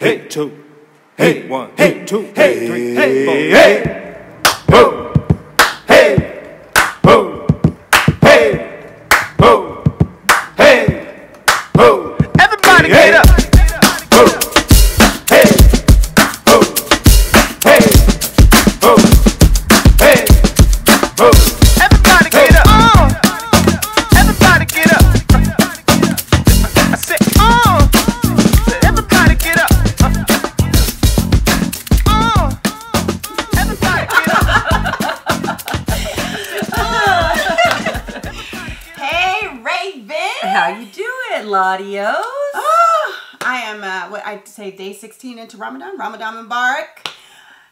Hey, two. Hey, one. Hey, two. Hey, three. Hey, four. Hey. Whoa. Hey. Whoa. Hey. Whoa. Hey. Whoa. Everybody get up. Whoa. Hey. Whoa. Hey. Whoa. Hey. Whoa. Everybody get up. Everybody get up. I said, everybody get up. Everybody get up. Hey, Rav'n. How you doing, LaDios? I am, what I'd say, day 16 into Ramadan. Ramadan Mubarak.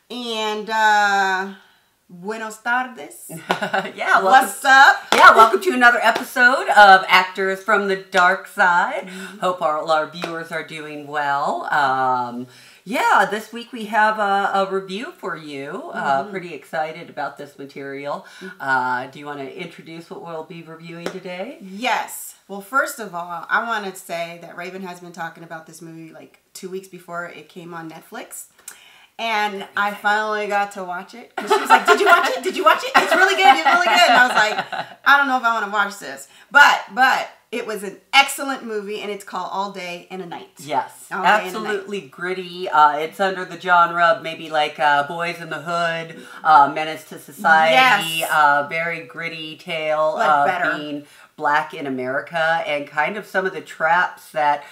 And, buenos tardes. Yeah, What's up? Yeah, welcome to another episode of Actors from the Dark Side. Hope all our viewers are doing well. Yeah, this week we have a review for you. Pretty excited about this material. Do you want to introduce what we'll be reviewing today? Yes. Well, first of all, I want to say that Rav'n has been talking about this movie like 2 weeks before it came on Netflix. And I finally got to watch it. And she was like, did you watch it? Did you watch it? It's really good. It's really good. And I was like, I don't know if I want to watch this. But it was an excellent movie, and it's called All Day and a Night. Yes, All Day and a absolutely gritty. It's under the genre of maybe like Boys in the Hood, Menace to Society. Yes. Very gritty tale But of better. being black in America and kind of some of the traps that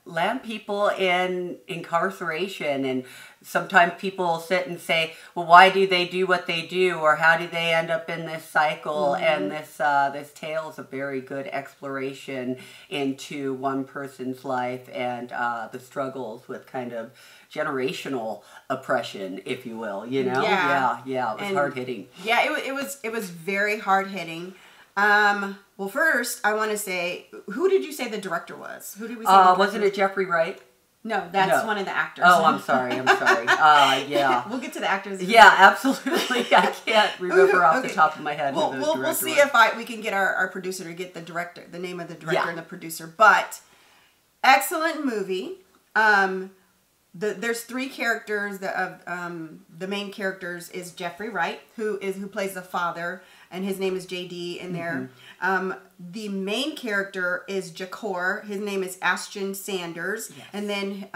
land people in incarceration. And sometimes people sit and say, well, why do they do what they do? Or how do they end up in this cycle? And this tale is a very good exploration into one person's life and the struggles with kind of generational oppression, if you will, you know? Yeah. Yeah, it was hard-hitting. Yeah, it was very hard-hitting. Well, first, I want to say, who did you say the director was? Who did we say the director Wasn't it Jeffrey Wright? No, that's No. one of the actors. Oh, I'm sorry. Yeah. We'll get to the actors. Yeah, absolutely. I can't remember off the Okay. top of my head who the director We'll see was. if we can get our producer to get the director, the name of the director Yeah. and the producer. But excellent movie. There's three characters. The main characters is Jeffrey Wright, who plays the father, and his name is JD in there. The main character is Jakor. His name is Ashton Sanders, Yes. and then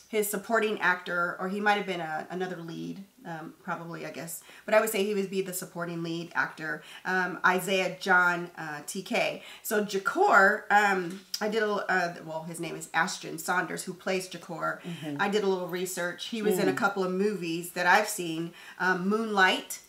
his supporting actor, or he might have been another lead, probably, I guess. But I would say he would be the supporting lead actor, Isaiah John TK. So Jakor, I did his name is Ashton Sanders, who plays Jakor. I did a little research. He was in a couple of movies that I've seen. Moonlight.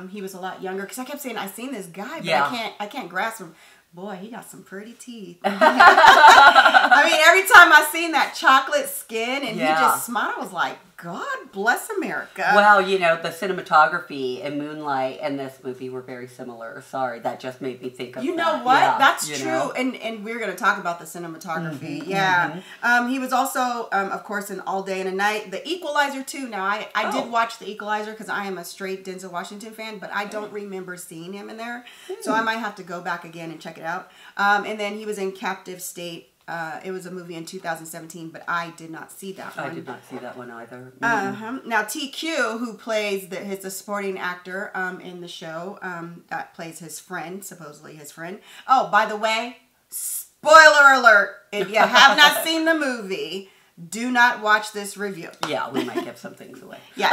He was a lot younger, because I kept saying, I've seen this guy, but Yeah. I can't grasp him. Boy, he got some pretty teeth. I mean, every time I seen that chocolate skin and he just smiled, I was like, God bless America. Well, you know, the cinematography in Moonlight and this movie were very similar. Sorry, that just made me think of You that. know what? Yeah, That's you true. know? And we're going to talk about the cinematography. Yeah. He was also, of course, in All Day and a Night. The Equalizer, too. Now, I did watch The Equalizer because I am a straight Denzel Washington fan, but I don't remember seeing him in there. So I might have to go back again and check it out. And then he was in Captive State. It was a movie in 2017, but I did not see that one. I did not see that one either. Now TQ, who plays the supporting actor in the show, that plays his friend, supposedly his friend. Oh, by the way, spoiler alert! If you have not seen the movie, do not watch this review. Yeah, we might give some things away. Yes.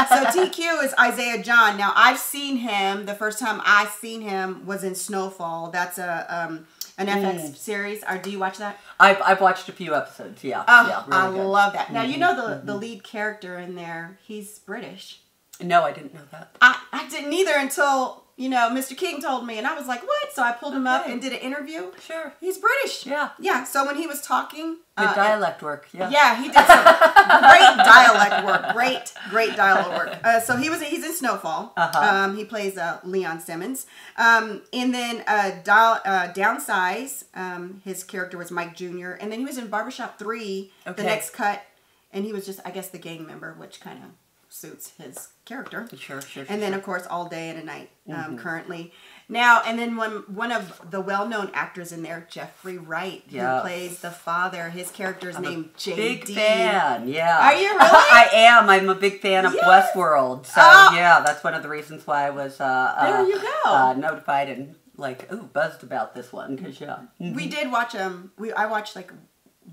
So TQ is Isaiah John. Now I've seen him. The first time I seen him was in Snowfall. That's an FX series. Or do you watch that? I've watched a few episodes. Yeah. Oh, yeah, really I good. love that. Now you know the lead character in there. He's British. No, I didn't know that. I didn't either until, Mr. King told me, and I was like, what? So I pulled him up and did an interview. Sure. He's British. Yeah. Yeah, so when he was talking... Good dialect work. Yeah. Yeah, he did some great dialect work. Great dialect work. So he's in Snowfall. He plays Leon Simmons. And then Downsize, his character was Mike Jr. And then he was in Barbershop 3, The Next Cut. And he was just, I guess, the gang member, which kind of suits his character. Sure. And then, of course, All Day and a Night currently. Now, and then one of the well-known actors in there, Jeffrey Wright, who plays the father. His character's named JD. Big fan, yeah. Are you really? I am. I'm a big fan of Westworld. So, yeah, that's one of the reasons why I was there you go. Notified and, like, buzzed about this one. Because, we did watch, I watched, like,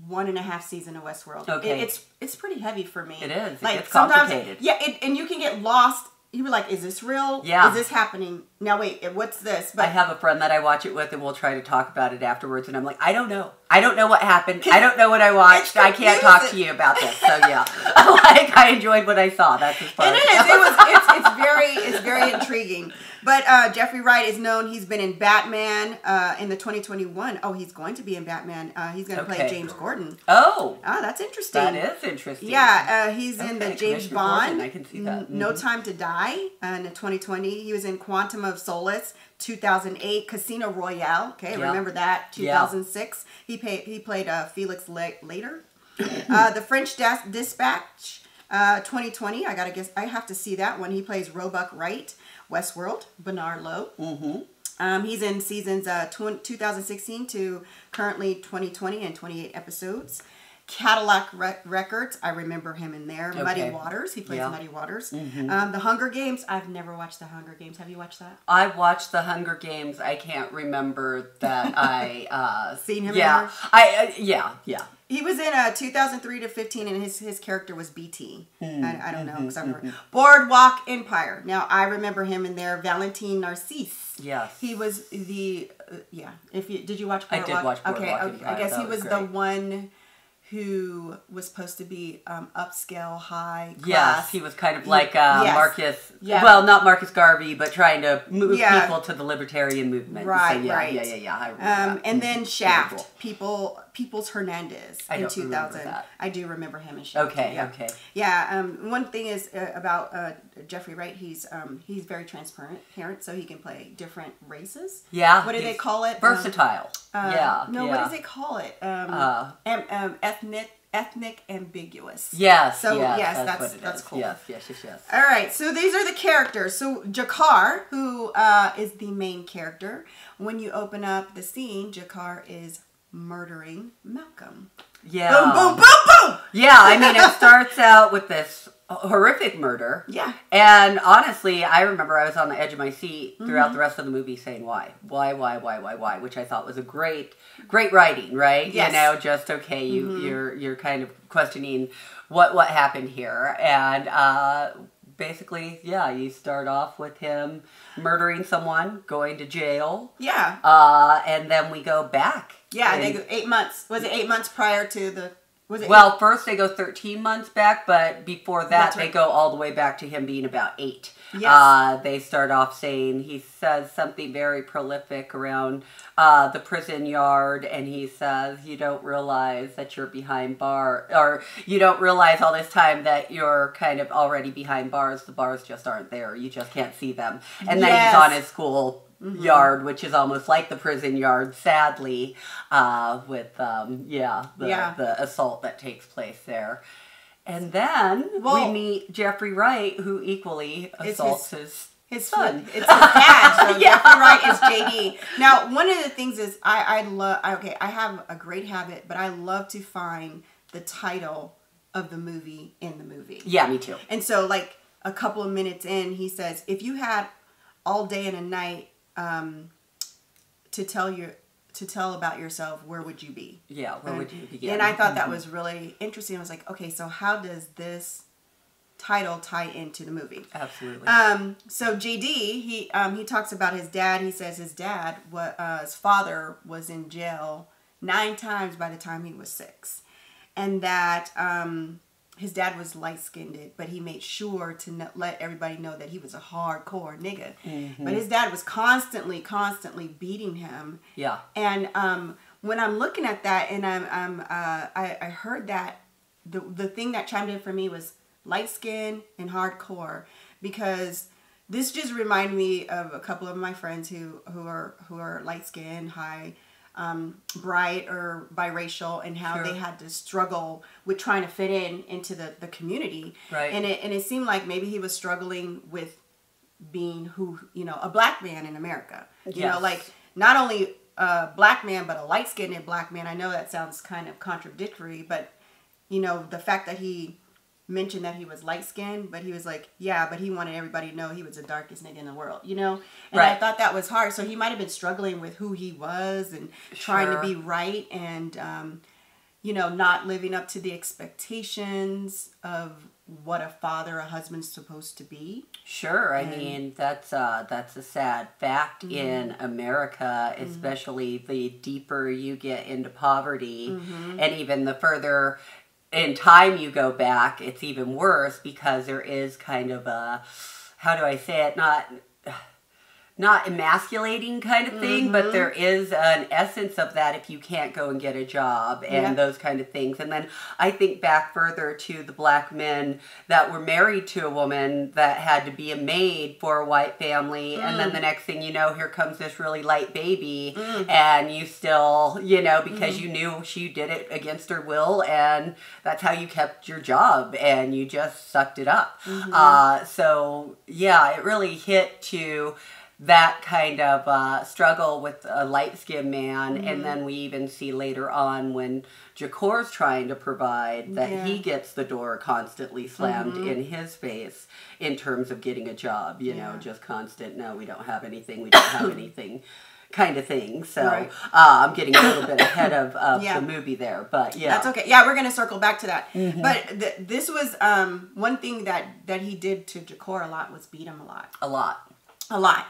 1.5 season of Westworld. Okay. It's pretty heavy for me. It is. Like, it's complicated. And you can get lost. You were like, is this real? Yeah. Is this happening? Now, wait, what's this? But I have a friend that I watch it with, and we'll try to talk about it afterwards. And I'm like, I don't know. I don't know what happened. I don't know what I watched. I can't talk to you about this. So, yeah. I enjoyed what I saw. That's as far as it is. It's very intriguing. But Jeffrey Wright is known. He's been in Batman in the 2021. Oh, he's going to be in Batman. He's going to play James Gordon. Oh. That's interesting. That is interesting. Yeah, he's in the James Bond. Gordon, I can see that. No Time to Die in 2020. He was in Quantum of Solace, 2008. Casino Royale. Okay, remember that. 2006. He played Felix Leiter. The French Dispatch, 2020. I have to see that one. He plays Roebuck Wright. Westworld, Bernard Lowe. He's in seasons 2016 to currently 2020 and 28 episodes. Cadillac Records, I remember him in there. Muddy Waters, he plays Muddy Waters. The Hunger Games, I've never watched The Hunger Games. Have you watched that? I watched The Hunger Games. I can't remember that I seen him in there? Yeah. He was in 2003 to 15, and his character was BT. I don't know because I remember Boardwalk Empire. Now I remember him in there. Valentine Narcisse. Yes, he was the did you watch Boardwalk? I did watch Boardwalk Empire. I guess he was the one who was supposed to be upscale, high class. Yes, he was kind of like Marcus. Yeah. Well, not Marcus Garvey, but trying to move people to the libertarian movement. Right, so, right. Yeah. I remember that. And then Shaft, Peoples Hernandez in 2000. That. I do remember him in Shaft. Okay. Yeah. One thing is about Jeffrey Wright. He's very transparent, so he can play different races. Yeah. What do they call it? Versatile. No, what do they call it? Ethnic ambiguous. Yes. So yes, that's cool. Yes. All right. So these are the characters. So Jakar, who is the main character, when you open up the scene, Jakar is murdering Malcolm. Yeah. Boom, boom, boom, boom. Yeah. I mean, it starts out with this horrific murder. Yeah. And honestly, I remember I was on the edge of my seat throughout the rest of the movie saying why, which I thought was a great writing, right? Yes. You know, just you're kind of questioning what happened here. And basically, you start off with him murdering someone, going to jail. Yeah. And then we go back. Yeah, they go 8 months. Was it 8 months prior to the... Well, first they go 13 months back, but before that they go all the way back to him being about 8. Yes. They start off saying, he says something very prolific around the prison yard, and he says, you don't realize that you're behind bars, or you don't realize all this time that you're kind of already behind bars. The bars just aren't there. You just can't see them. And then he's on his school yard, which is almost like the prison yard, sadly, with the assault that takes place there. And then we meet Jeffrey Wright, who equally assaults his son. It's his dad. So Jeffrey Wright is JD. Now, one of the things is I have a great habit, but I love to find the title of the movie in the movie. Yeah, me too. And so, like a couple of minutes in, he says, if you had all day and a night to tell about yourself, where would you be? Yeah, where would you begin? And I thought that was really interesting. I was like, okay, so how does this title tie into the movie? Absolutely. So JD, he talks about his dad. He says his father was in jail 9 times by the time he was 6, and that his dad was light-skinned, but he made sure to let everybody know that he was a hardcore nigga. But his dad was constantly beating him. Yeah. And when I'm looking at that, and I heard that the thing that chimed in for me was light-skinned and hardcore, because this just reminded me of a couple of my friends who are light-skinned, high bright or biracial, and how they had to struggle with trying to fit into the community. Right. And it seemed like maybe he was struggling with being a black man in America. You know, like not only a black man, but a light-skinned black man. I know that sounds kind of contradictory, but the fact that he mentioned that he was light-skinned, but he was like, yeah, but he wanted everybody to know he was the darkest nigga in the world, And I thought that was hard. So he might have been struggling with who he was and trying to be right, and not living up to the expectations of what a father, a husband's supposed to be. Sure. I mean, that's a sad fact in America, especially the deeper you get into poverty, and even the further in time you go back, it's even worse, because there is kind of a, how do I say it, not emasculating kind of thing, but there is an essence of that if you can't go and get a job and those kind of things. And then I think back further to the black men that were married to a woman that had to be a maid for a white family, and then the next thing you know, here comes this really light baby, and you still, because you knew she did it against her will, and that's how you kept your job, and you just sucked it up. So yeah, it really hit to that kind of struggle with a light-skinned man, and then we even see later on when Jakor's trying to provide that he gets the door constantly slammed in his face in terms of getting a job, just constant, no, we don't have anything kind of thing. So I'm getting a little bit ahead of the movie there, but yeah. That's okay. Yeah, we're going to circle back to that. But this was one thing that he did to Jakor a lot was beat him a lot. A lot.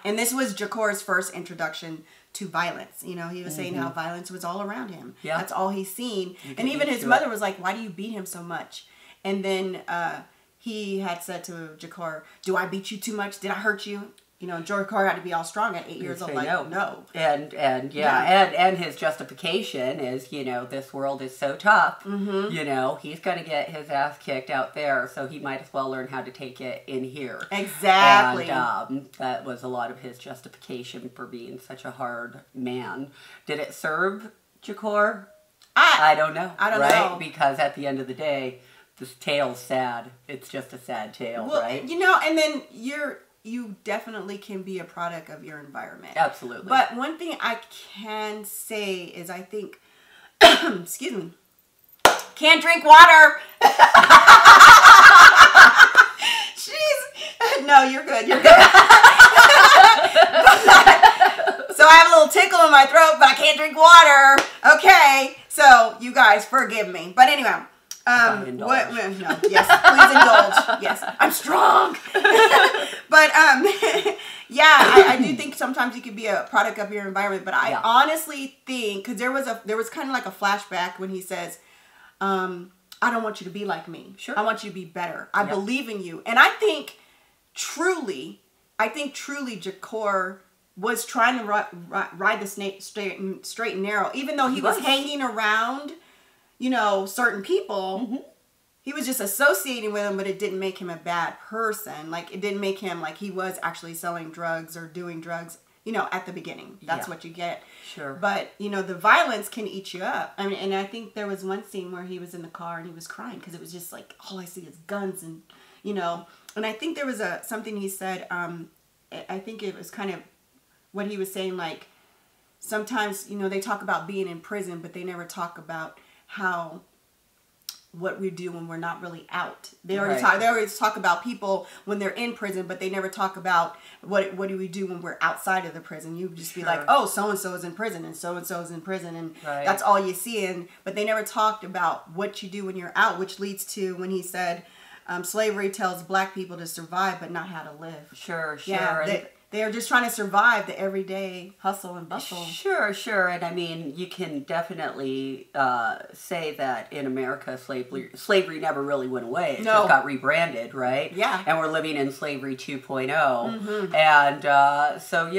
And this was Jakor's first introduction to violence. He was saying how violence was all around him. Yeah. That's all he's seen. And even his mother was like, why do you beat him so much? And then he had said to Jakor, do I beat you too much? Did I hurt you? Jakor had to be all strong at 8 years old. Like, no. And his justification is, this world is so tough. He's going to get his ass kicked out there, so he might as well learn how to take it in here. Exactly. And that was a lot of his justification for being such a hard man. Did it serve Jakor? I don't know. I don't know. Because at the end of the day, this tale's sad. It's just a sad tale, right? And then you definitely can be a product of your environment. Absolutely. But one thing I can say is I think, excuse me, can't drink water. Jeez. No, you're good. You're good. So I have a little tickle in my throat, but I can't drink water. Okay. So you guys forgive me. But anyway. No, yes, please indulge. Yes, I'm strong. But I do think sometimes you could be a product of your environment. But I honestly think, because there was kind of like a flashback when he says, I don't want you to be like me. Sure. I want you to be better. I believe in you. And I think truly Jakor was trying to ride the snake straight and narrow, even though he was hanging around certain people. He was just associating with them, but it didn't make him a bad person. Like, it didn't make him like he was actually selling drugs or doing drugs, at the beginning. That's what you get. Sure. But, the violence can eat you up. I mean, and I think there was one scene where he was in the car and he was crying because it was just like, all I see is guns and, and I think there was something he said, I think it was kind of what he was saying, like, sometimes, they talk about being in prison, but they never talk about what we do when we're not really out. They always talk about people when they're in prison, but they never talk about what do we do when we're outside of the prison. You just be like, oh, so-and-so is in prison and so-and-so is in prison, and that's all you see. But they never talked about what you do when you're out, which leads to when he said, slavery tells black people to survive, but not how to live. Sure. Yeah, they are just trying to survive the everyday hustle and bustle. Sure. And I mean, you can definitely say that in America, slavery never really went away. It just got rebranded, right? Yeah. And we're living in slavery 2.0. And so,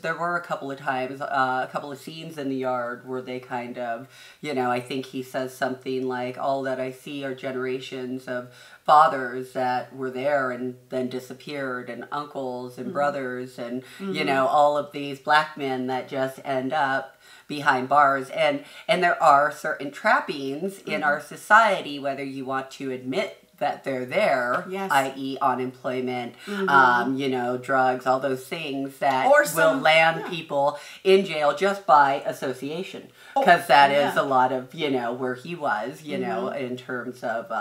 there were a couple of times, a couple of scenes in the yard where they kind of, I think he says something like, all that I see are generations of fathers that were there and then disappeared, and uncles and brothers and all of these black men that just end up behind bars. And there are certain trappings in our society, whether you want to admit that they're there, yes. i.e. unemployment, you know, drugs, all those things that will land people in jail just by association. Because that is a lot of, you know, where he was, you know, in terms of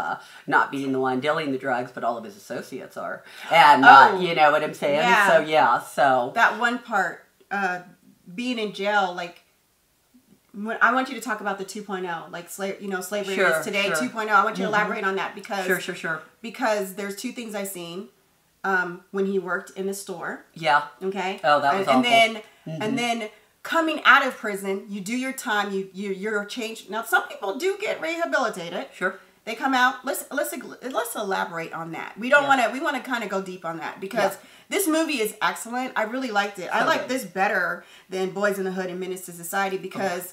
not being the one dealing the drugs, but all of his associates are. And, you know what I'm saying? Yeah. So, yeah, so. That one part, being in jail, like, when I want you to talk about the 2.0, like slavery is today 2.0. I want you to elaborate on that because because there's two things I've seen when he worked in the store. Yeah. Okay. Oh, that was awful. And then coming out of prison, you do your time. You're changed. Now some people do get rehabilitated. Sure. They come out. Let's elaborate on that. We don't want to. We want to kind of go deep on that because this movie is excellent. I really liked it. I like this better than Boys in the Hood and Menace to Society because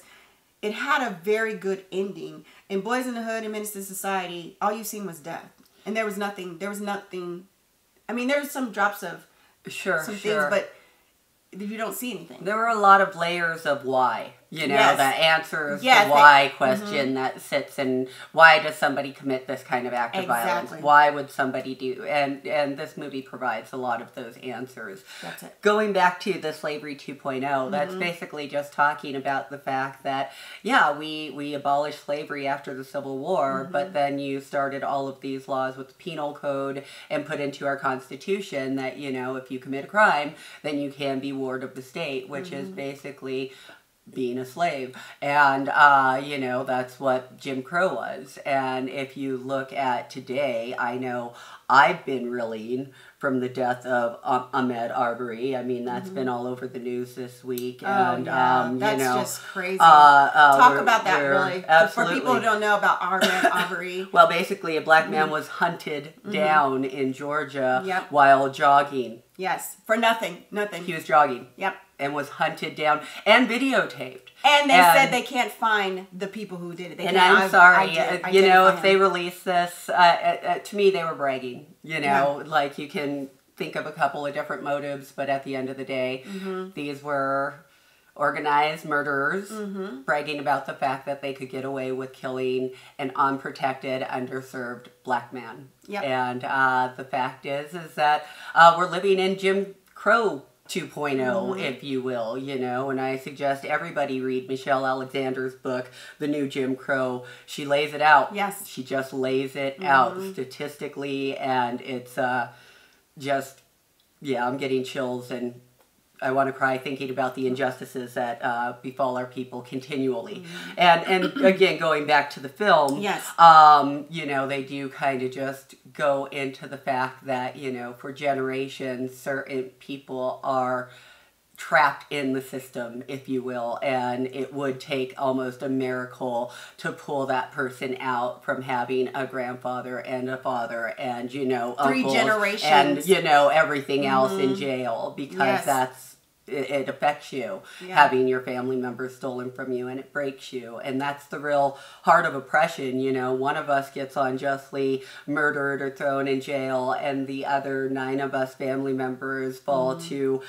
it had a very good ending. In Boys in the Hood and Menace to Society, all you seen was death, and there was nothing. I mean, there's some drops of some things, but you don't see anything. There were a lot of layers of why. You know, the answers the why question that sits in why does somebody commit this kind of act of violence? Why would somebody do? And this movie provides a lot of those answers. That's it. Going back to the Slavery 2.0, that's basically just talking about the fact that, we abolished slavery after the Civil War, but then you started all of these laws with the Penal Code and put into our Constitution that, you know, if you commit a crime, then you can be ward of the state, which is basically being a slave. And, you know, that's what Jim Crow was. And if you look at today, I know I've been reeling from the death of Ahmaud Arbery. I mean, that's been all over the news this week. And, that's you know, just crazy. Talk about that, really. Absolutely. For people who don't know about Ahmaud Arbery. Well, basically, a black man was hunted down in Georgia while jogging. Yes, for nothing. Nothing. He was jogging. Yep. And was hunted down and videotaped. And they said they can't find the people who did it. And I'm sorry, you know, if they release this, to me they were bragging. You know, like you can think of a couple of different motives, but at the end of the day, these were organized murderers bragging about the fact that they could get away with killing an unprotected, underserved black man. Yep. And the fact is that we're living in Jim Crow 2.0, if you will, you know, and I suggest everybody read Michelle Alexander's book, The New Jim Crow. She lays it out. Yes. She just lays it out statistically, and it's just, I'm getting chills, and I want to cry thinking about the injustices that befall our people continually. And again, going back to the film, you know, they do kind of just go into the fact that, you know, for generations, certain people are trapped in the system, if you will, and it would take almost a miracle to pull that person out from having a grandfather and a father and, you know, 3 generations and, you know, everything else in jail, because it affects you, having your family members stolen from you, and it breaks you. And that's the real heart of oppression. You know, one of us gets unjustly murdered or thrown in jail, and the other 9 of us family members fall to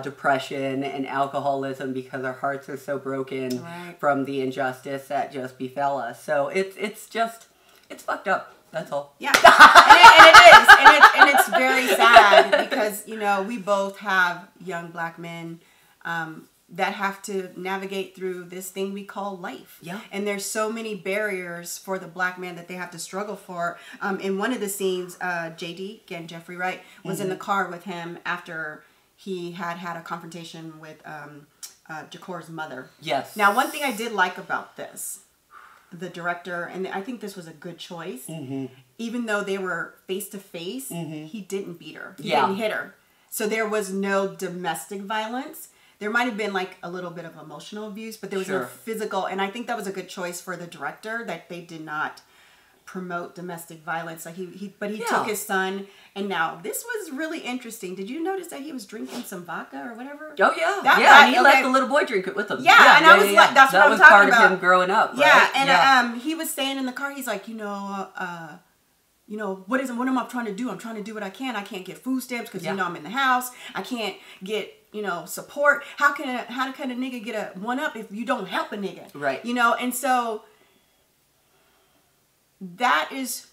depression and alcoholism because our hearts are so broken from the injustice that just befell us. So it's fucked up. That's all. Yeah, and it is, and it's very sad because, you know, we both have young black men that have to navigate through this thing we call life. Yeah, and there's so many barriers for the black man that they have to struggle for. In one of the scenes, JD, again Jeffrey Wright, was in the car with him after he had a confrontation with Jacor's mother. Yes. Now, one thing I did like about this, the director, and I think this was a good choice, even though they were face to face, he didn't beat her. He didn't hit her. So there was no domestic violence. There might have been like a little bit of emotional abuse, but there was no physical. And I think that was a good choice for the director, that they did not promote domestic violence. Like he took his son. And now this was really interesting. Did you notice that he was drinking some vodka or whatever? Oh yeah, and he let the little boy drink it with him. Yeah, and I was like, that's what I'm talking about. That was part of him growing up. Yeah, and he was staying in the car. He's like, you know, what am I trying to do? I'm trying to do what I can. I can't get food stamps because you know I'm in the house. I can't get support? How can a nigga get a one up if you don't help a nigga? Right. And so that is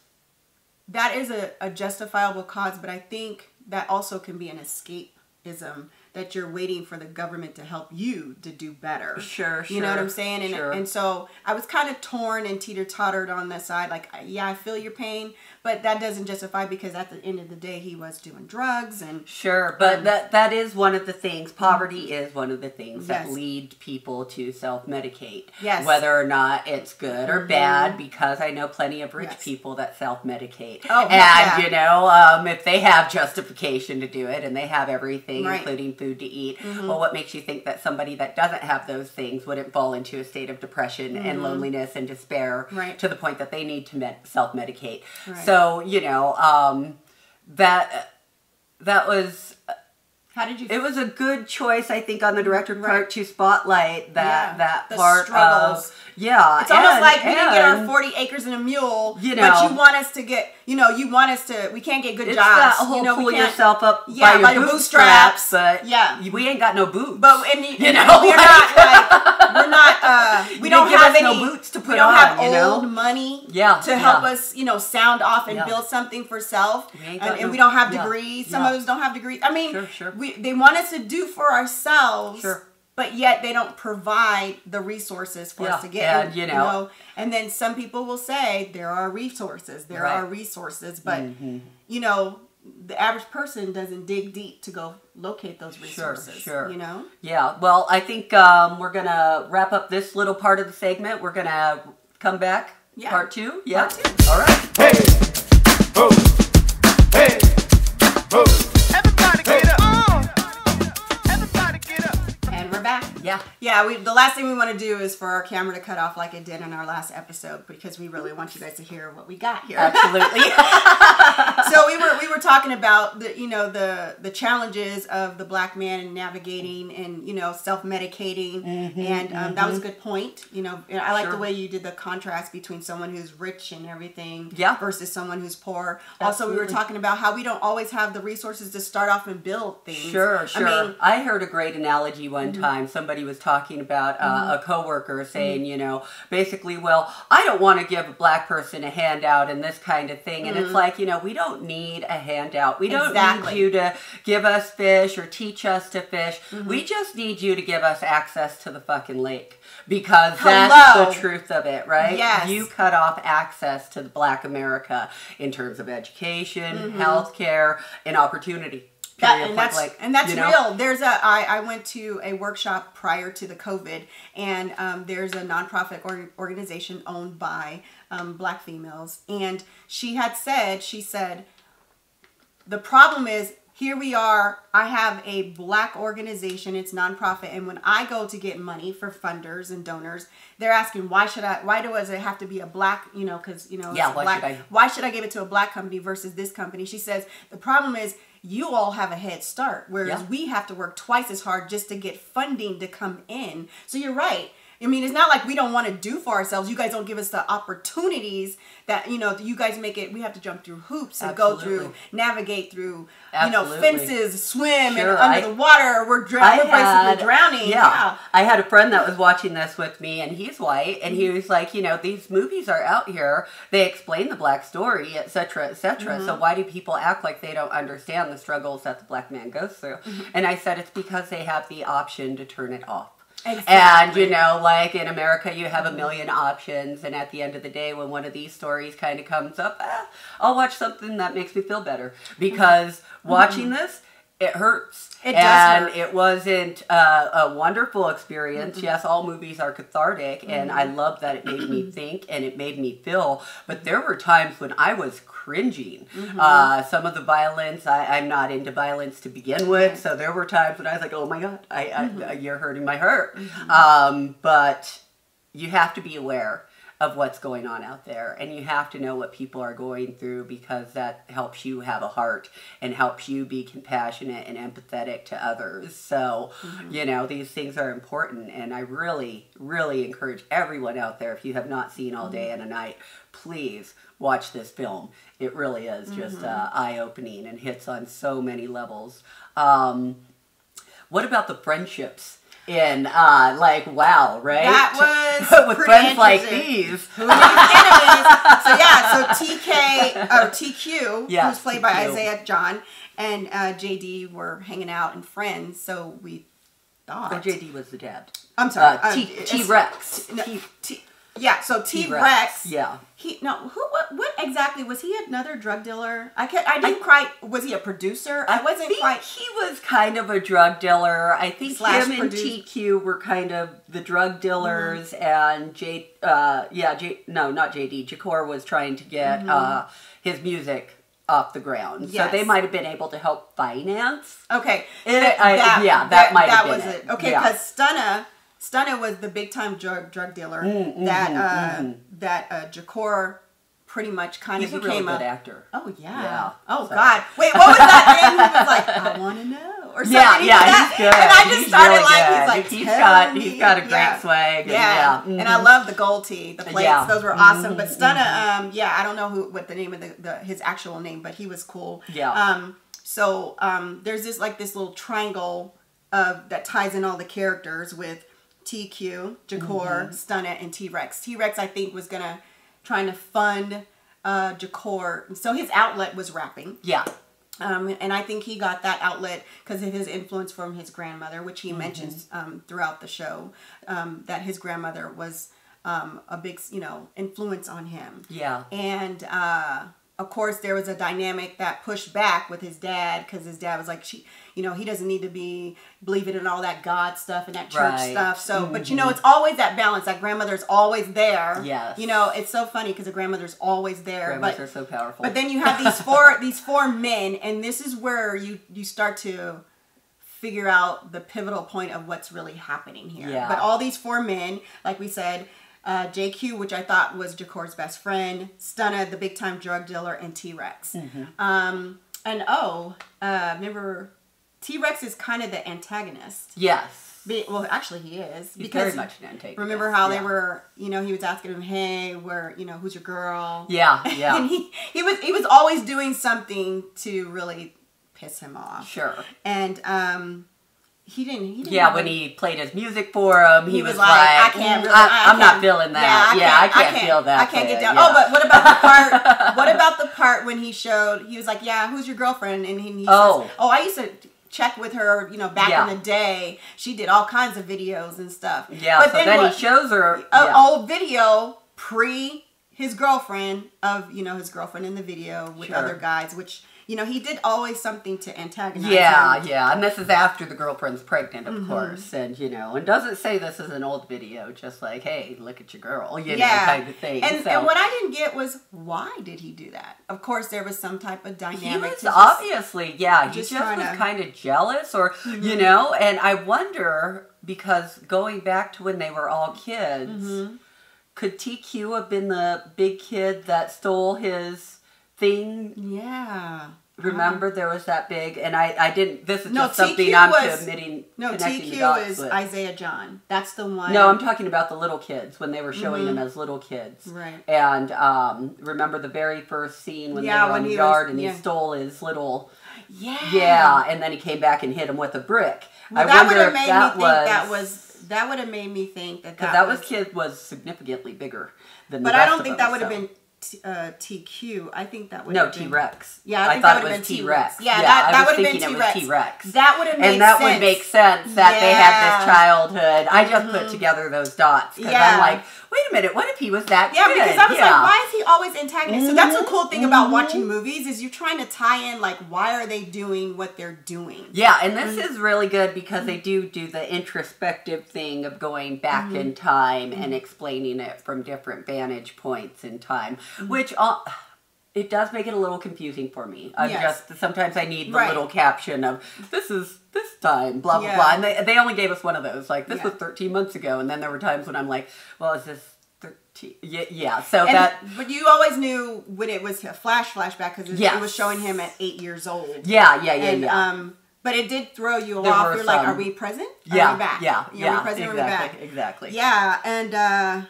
a justifiable cause, but I think that also can be an escapism, that you're waiting for the government to help you to do better. Sure. You know what I'm saying? And, Sure. and so I was kind of torn and teeter-tottered on that side. Like, yeah, I feel your pain, but that doesn't justify, because at the end of the day, he was doing drugs and... Sure, but that is one of the things, poverty is one of the things that Yes. lead people to self-medicate. Yes. Whether or not it's good or bad, because I know plenty of rich people that self-medicate. Oh, and, yeah. if they have justification to do it and they have everything, Right. including food to eat, well, what makes you think that somebody that doesn't have those things wouldn't fall into a state of depression and loneliness and despair Right. to the point that they need to self-medicate? Right. So, that was... How did you... It was a good choice, I think, on the director's part to spotlight that the part struggles. Yeah. It's almost like we didn't get our 40 acres and a mule, but you want us to get, we can't get good it's jobs. That whole pull yourself up by your bootstraps, but we ain't got no boots. But we're not we don't have any boots to put on. We don't have old money to help us, sound off and build something for self. And we don't have degrees. Some of us don't have degrees. I mean, they want us to do for ourselves. Sure. But yet they don't provide the resources for us to get. And, and then some people will say there are resources. There are resources, but the average person doesn't dig deep to go locate those resources. Sure. Yeah. Well, I think we're gonna wrap up this little part of the segment. We're gonna come back. Yeah. Part 2. Yeah. Part 2. All right. Hey, ho, hey, ho. Everybody get up. Everybody get up. And we're back. Yeah. Yeah, the last thing we want to do is for our camera to cut off like it did in our last episode, because we really want you guys to hear what we got here. Absolutely. So we were talking about the challenges of the black man in navigating and self-medicating, and that was a good point. I like the way you did the contrast between someone who's rich and everything versus someone who's poor. Absolutely. Also, we were talking about how we don't always have the resources to start off and build things. Sure. I heard a great analogy one time. Somebody was talking about a coworker saying, basically, well, I don't want to give a black person a handout and this kind of thing. And it's like, we don't need a handout. We don't need you to give us fish or teach us to fish. We just need you to give us access to the fucking lake. Because that's the truth of it, right? Yes. You cut off access to the black America in terms of education, healthcare, and opportunity. And that's real. I went to a workshop prior to the COVID, and there's a nonprofit organization owned by black females, and she said, the problem is, here we are, I have a black organization, it's nonprofit, and when I go to get money for funders and donors, they're asking, why does it have to be a black, why should I give it to a black company versus this company? She says, the problem is, you all have a head start, whereas we have to work twice as hard just to get funding to come in. So you're right. I mean, it's not like we don't want to do for ourselves. You guys don't give us the opportunities that, you guys make it. We have to jump through hoops and go through, navigate through, fences, swim, and under the water. We're basically drowning. Yeah. I had a friend that was watching this with me, and he's white, and he was like, these movies are out here. They explain the black story, et cetera, et cetera. So why do people act like they don't understand the struggles that the black man goes through? And I said, it's because they have the option to turn it off. Exactly. And, like in America, you have a million options. And at the end of the day, when one of these stories kind of comes up, I'll watch something that makes me feel better. Because watching this, it hurts. It does hurt. And it wasn't a wonderful experience. Yes, all movies are cathartic. And I love that it made me think and it made me feel. But there were times when I was cringing. Some of the violence, I'm not into violence to begin with. So there were times when I was like, oh my God, you're hurting my heart. But you have to be aware of what's going on out there, and you have to know what people are going through, because that helps you have a heart and helps you be compassionate and empathetic to others. So these things are important, and I really encourage everyone out there, if you have not seen All Day and a Night, please watch this film. It really is just eye-opening and hits on so many levels. What about the friendships? In like, wow, right? That was with pretty friends like interesting. these. Who needs enemies? So yeah, so TQ, Yeah, who's played by TQ. Isaiah John, and JD were hanging out and friends. So we thought. Oh, JD was the dad. I'm sorry. T-Rex. Yeah, so T-Rex. Yeah. What exactly was he? Another drug dealer? I didn't quite. Was he a producer? I wasn't think quite. He was kind of a drug dealer. I think Slash him and produce- TQ were kind of the drug dealers, and not JD. Jakor was trying to get his music off the ground, Yes. so they might have been able to help finance. Okay. That might have been was it. Okay, Yeah. because Stunna was the big time drug dealer that Jakor pretty much kind He's of a really became good actor. Oh yeah. Yeah. Oh So- God. Wait, what was that thing? He was like, I want to know, or something. Yeah, He yeah, did that. he's good. And I just He's started really like, good. he's like, He's got a great swag. Yeah. And, And I love the gold tee, the plates. Yeah. Those were awesome. But Stunna, I don't know what the name of his actual name, but he was cool. Yeah. So there's this little triangle that ties in all the characters with TQ, Jakor, Stunna, and T-Rex. T-Rex, I think, was trying to fund Jakor. So his outlet was rapping. Yeah. And I think he got that outlet because of his influence from his grandmother, which he mentions throughout the show, that his grandmother was a big, influence on him. Yeah. And of course, there was a dynamic that pushed back with his dad because his dad was like, he doesn't need to be believing in all that God stuff and that church stuff. So, but it's always that balance. That grandmother's always there. Yes. It's so funny because the grandmother's always there. Grandmas are so powerful. But then you have these four men, and this is where you start to figure out the pivotal point of what's really happening here. Yeah. But all these four men, like we said, JQ, which I thought was Jakor's best friend, Stunna, the big time drug dealer, and T-Rex. Remember, T-Rex is kind of the antagonist. Yes. Well, actually, he is. He's very much an antagonist. Remember how they were, he was asking him, hey, who's your girl? Yeah, yeah. And he was always doing something to really piss him off. Sure. And he didn't. Yeah, when he played his music for him, he was like, I can't really. I'm not feeling that. I can't feel that. I can't get down. Yeah. Oh, but what about the part? What about the part when he was like, yeah, who's your girlfriend? And he says, I used to check with her, back in the day. She did all kinds of videos and stuff. Yeah, but then he shows her an old video pre his girlfriend of, his girlfriend in the video with other guys, which, he did always something to antagonize him. Yeah. And this is after the girlfriend's pregnant, of course. And, and doesn't say this is an old video, just like, hey, look at your girl, kind of thing. And what I didn't get was, why did he do that? Of course, there was some type of dynamic. He was obviously, he just was kind of jealous or, and I wonder, because going back to when they were all kids, could TQ have been the big kid that stole his thing? Yeah. Remember, there was that big, and I didn't, this is just something I'm connecting the dots is with. Isaiah John. That's the one. No, I'm talking about the little kids, when they were showing them as little kids. Right. And remember the very first scene when they were in the yard and he stole his little... Yeah, and then he came back and hit him with a brick. Well, that would have made me think that would have made me think that kid was significantly bigger than the But rest I don't of think them, that would have been TQ. I think that would no have been T-Rex. Yeah, I thought it was T-Rex. Yeah, that would have been T-Rex. That would have made sense. And that would make sense that they had this childhood. I just put together those dots because I'm like, wait a minute, what if he was that kid? Yeah, because I was like, why is he always antagonist? So that's the cool thing about watching movies is you're trying to tie in, like, why are they doing what they're doing? Yeah, and this is really good because they do the introspective thing of going back in time and explaining it from different vantage points in time, which it does make it a little confusing for me. Sometimes I need the little caption of, this is this time, blah, blah, blah. And they only gave us one of those. Like, this was 13 months ago. And then there were times when I'm like, well, is this 13? Yeah. So But you always knew when it was a flashback because it was showing him at 8 years old. Yeah. But it did throw you off. You're like, are we present? Are we back? Yeah. Are we present? Are we back? Exactly. Yeah. And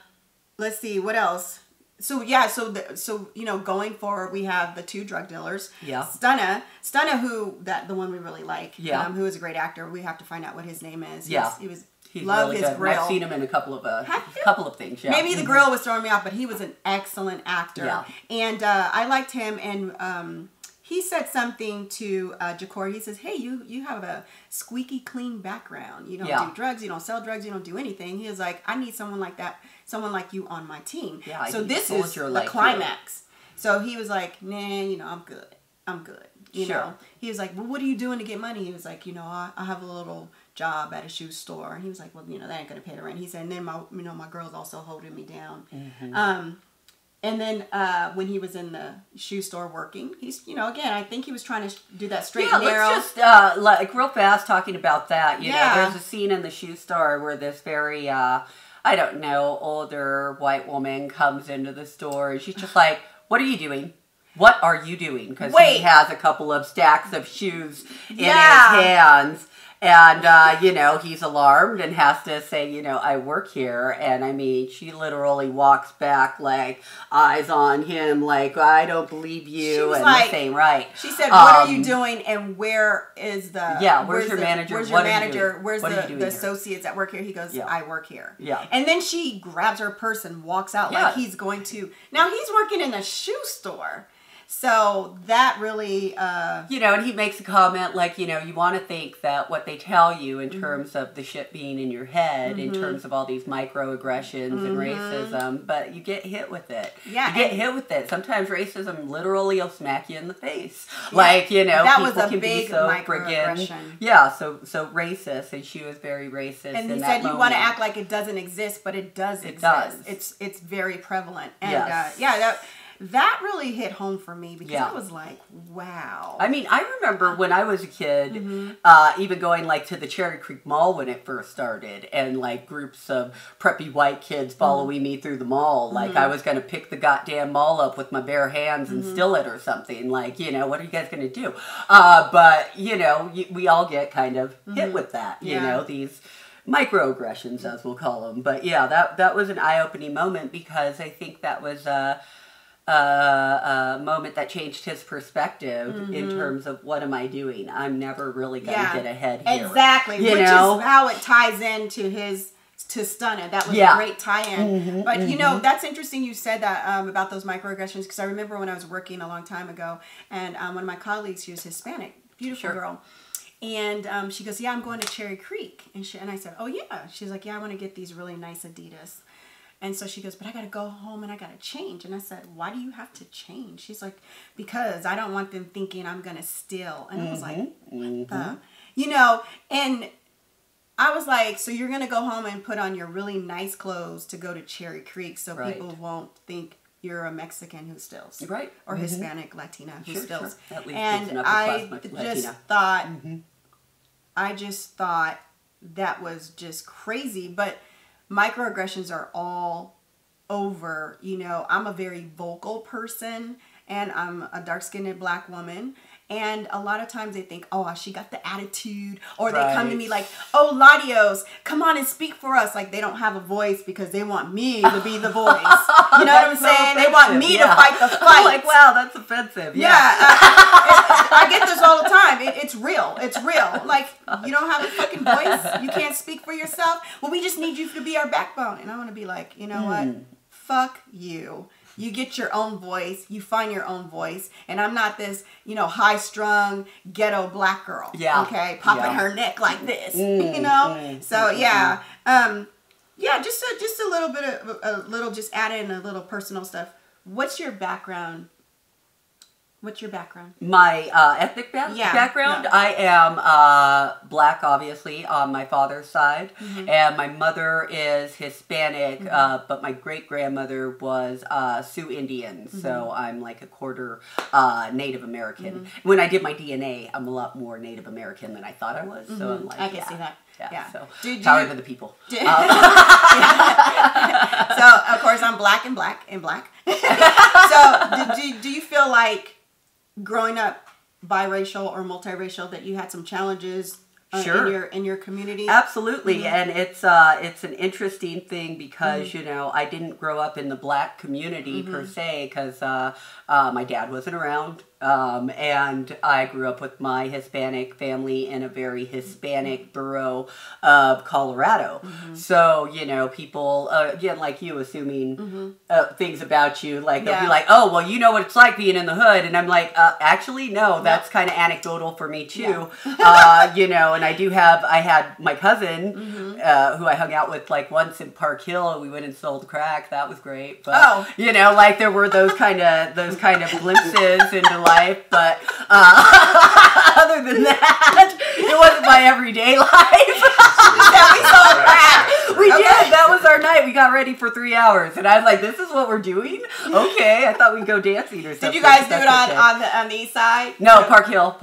let's see, what else? So yeah, so you know, going forward, we have the 2 drug dealers. Yeah. Stunna, who the one we really like. Yeah. Who is a great actor. We have to find out what his name is. He was He's love really his good. grill. I've seen him in a couple of things. Yeah. Maybe the grill was throwing me off, but he was an excellent actor. Yeah. And I liked him. And he said something to Jakor. He says, "Hey, you have a squeaky clean background. You don't do drugs. You don't sell drugs. You don't do anything." He was like, "I need someone like that. Someone like you on my team." Yeah, so this is the climax. So he was like, "Nah, you know, I'm good. You know." He was like, "Well, what are you doing to get money?" He was like, "You know, I have a little job at a shoe store." And he was like, "Well, you know, that ain't gonna pay the rent." He said, "And then my girl's also holding me down." And then when he was in the shoe store working, he's, you know, again, I think he was trying to do that straight and narrow. Let's just, like, real fast talking about that. You know, there's a scene in the shoe store where this very, I don't know, older white woman comes into the store and she's just like, "What are you doing? What are you doing?" Because he has a couple of stacks of shoes in his hands. And, you know, he's alarmed and has to say, you know, "I work here." And, I mean, she literally walks back, like, eyes on him, like, "I don't believe you." And like, the same, right. She said, "What are you doing? And where is the... where's your manager? Where's your manager? Where's the associates that work here?" He goes, "I work here." Yeah. And then she grabs her purse and walks out like he's going to... Now, he's working in a shoe store. So that really, you know, and he makes a comment like, you know, you want to think that what they tell you in terms of the shit being in your head, in terms of all these microaggressions and racism, but you get hit with it. Yeah. You get hit with it. Sometimes racism literally will smack you in the face. Yeah. Like, you know, that people was a can big be so microaggression. So racist, and she was very racist. And he said, "You want to act like it doesn't exist, but it does exist. It's very prevalent." And that really hit home for me because I was like, wow. I mean, I remember when I was a kid, even going like to the Cherry Creek Mall when it first started, and like groups of preppy white kids following me through the mall. Like I was going to pick the goddamn mall up with my bare hands and steal it or something. Like, you know, what are you guys going to do? But, you know, we all get kind of hit with that, you know, these microaggressions, as we'll call them. But yeah, that was an eye-opening moment because I think that was a moment that changed his perspective in terms of what am I doing? I'm never really going to get ahead here. Exactly. Which is how it ties into to Stunna. That was a great tie-in. But you know, that's interesting you said that about those microaggressions because I remember when I was working a long time ago and one of my colleagues, she was Hispanic, beautiful girl. And she goes, "Yeah, I'm going to Cherry Creek." And I said, "Oh yeah." She's like, "Yeah, I want to get these really nice Adidas." And so she goes, "But I got to go home and I got to change." And I said, "Why do you have to change?" She's like, "Because I don't want them thinking I'm going to steal." And I was like, what the? You know, and I was like, so you're going to go home and put on your really nice clothes to go to Cherry Creek so people won't think you're a Mexican who steals. Right. Or Hispanic, Latina who steals. Sure. At least and I just thought that was just crazy. But microaggressions are all over. You know, I'm a very vocal person and I'm a dark-skinned black woman. And a lot of times they think, "Oh, she got the attitude." Or they come to me like, "Oh, LaDios, come on and speak for us." Like they don't have a voice because they want me to be the voice. You know what I'm saying? They want me to fight the fight. I'm like, wow, that's offensive. Yeah. I get this all the time. It's real. It's real. Like, you don't have a fucking voice. You can't speak for yourself. Well, we just need you to be our backbone. And I want to be like, you know what? Fuck you. You get your own voice. You find your own voice. And I'm not this, you know, high-strung ghetto black girl. Yeah. Okay? Popping her neck like this. You know? So, yeah. Just a little bit of, just add in a little personal stuff. What's your background? What's your background? My ethnic background? I am black, obviously, on my father's side. And my mother is Hispanic, but my great-grandmother was Sioux Indian. So I'm like a quarter Native American. When I did my DNA, I'm a lot more Native American than I thought I was. So I'm like, I can see that. Yeah. So power to the people. So of course I'm black and black and black. So do you feel like growing up biracial or multiracial that you had some challenges Sure. in your community? Absolutely, and it's an interesting thing because you know, I didn't grow up in the black community per se because my dad wasn't around, and I grew up with my Hispanic family in a very Hispanic borough of Colorado. So you know, people again like you assuming things about you, like they'll be like, oh well, you know what it's like being in the hood, and I'm like, actually no, that's kind of anecdotal for me too. You know, and I had my cousin who I hung out with like once in Park Hill. We went and sold crack. That was great. But you know, like there were those kind of glimpses into life. But other than that, it wasn't my everyday life. We sold crack. We did. That was our night. We got ready for 3 hours, and I was like, "This is what we're doing." Okay, I thought we'd go dancing or something. Did you guys do it on the east side? No, Park Hill.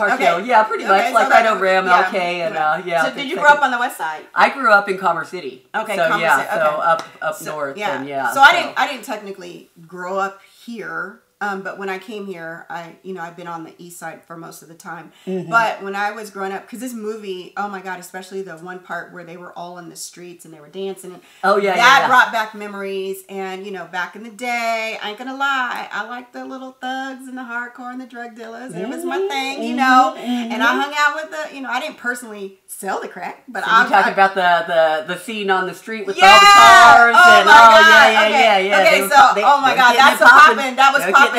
Yeah, pretty much like right over MLK and yeah. So did you grow up on the west side? I grew up in Commerce City. Okay, so Commerce City. So up north. Yeah. And So I didn't technically grow up here. But when I came here, I've been on the east side for most of the time. But when I was growing up, because this movie, oh my God, especially the one part where they were all in the streets and they were dancing. That brought back memories. And, you know, back in the day, I ain't gonna lie, I liked the little thugs and the hardcore and the drug dealers. It was my thing, you know. And I hung out with the, you know, I didn't personally sell the crack, but I'm talking about the scene on the street with all the cars. Oh and my God. Yeah. Okay, oh my God, that's what poppin'. That was poppin'. So,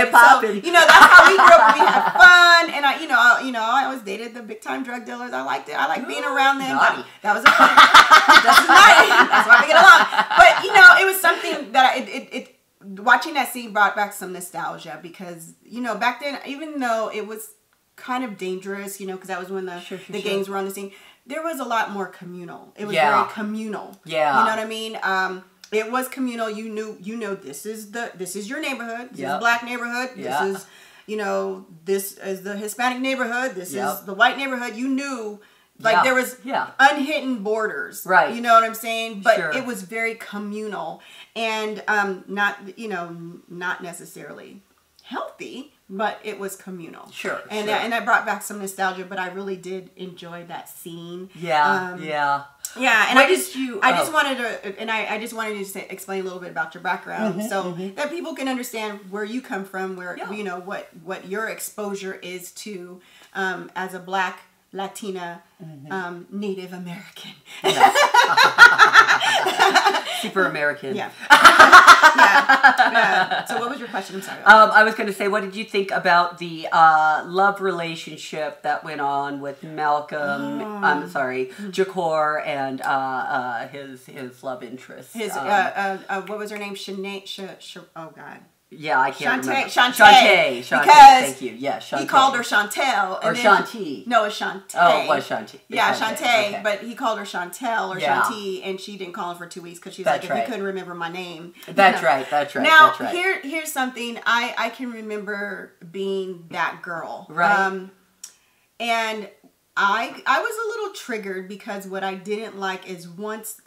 you know, that's how we grew up. We had fun, and I always dated the big time drug dealers. I liked it. I liked being around them. Naughty. That was a fun. That's why we get along. But you know, it was something that watching that scene brought back some nostalgia because you know back then, even though it was kind of dangerous, you know, because that was when the gangs were on the scene. There was a lot more communal. It was very communal. Yeah, you know what I mean. It was communal. You knew this is your neighborhood. This is a black neighborhood. This is, you know, this is the Hispanic neighborhood. This is the white neighborhood. You knew, like there was unhidden borders. Right. You know what I'm saying? But it was very communal and not necessarily healthy, but it was communal. And that brought back some nostalgia. But I really did enjoy that scene. Yeah, and I just wanted to explain a little bit about your background so that people can understand where you come from, where you know what your exposure is to as a Black Latina Native American. Super American. Yeah. So what was your question? I'm sorry. I was going to say, what did you think about the love relationship that went on with Malcolm? Jakor and his love interest. What was her name? Oh God. Yeah, I can't remember. Shantae. Because thank you. Yeah, Shantae. He called her Chantel. Or Shanti. No, it's Shantae. Oh, it was Shanti. Yeah, Shantae. Okay. But he called her Chantel or Shanti, and she didn't call him for 2 weeks because she's if you couldn't remember my name. That's right. Now, here's something. I can remember being that girl. Right. And I was a little triggered because what I didn't like is once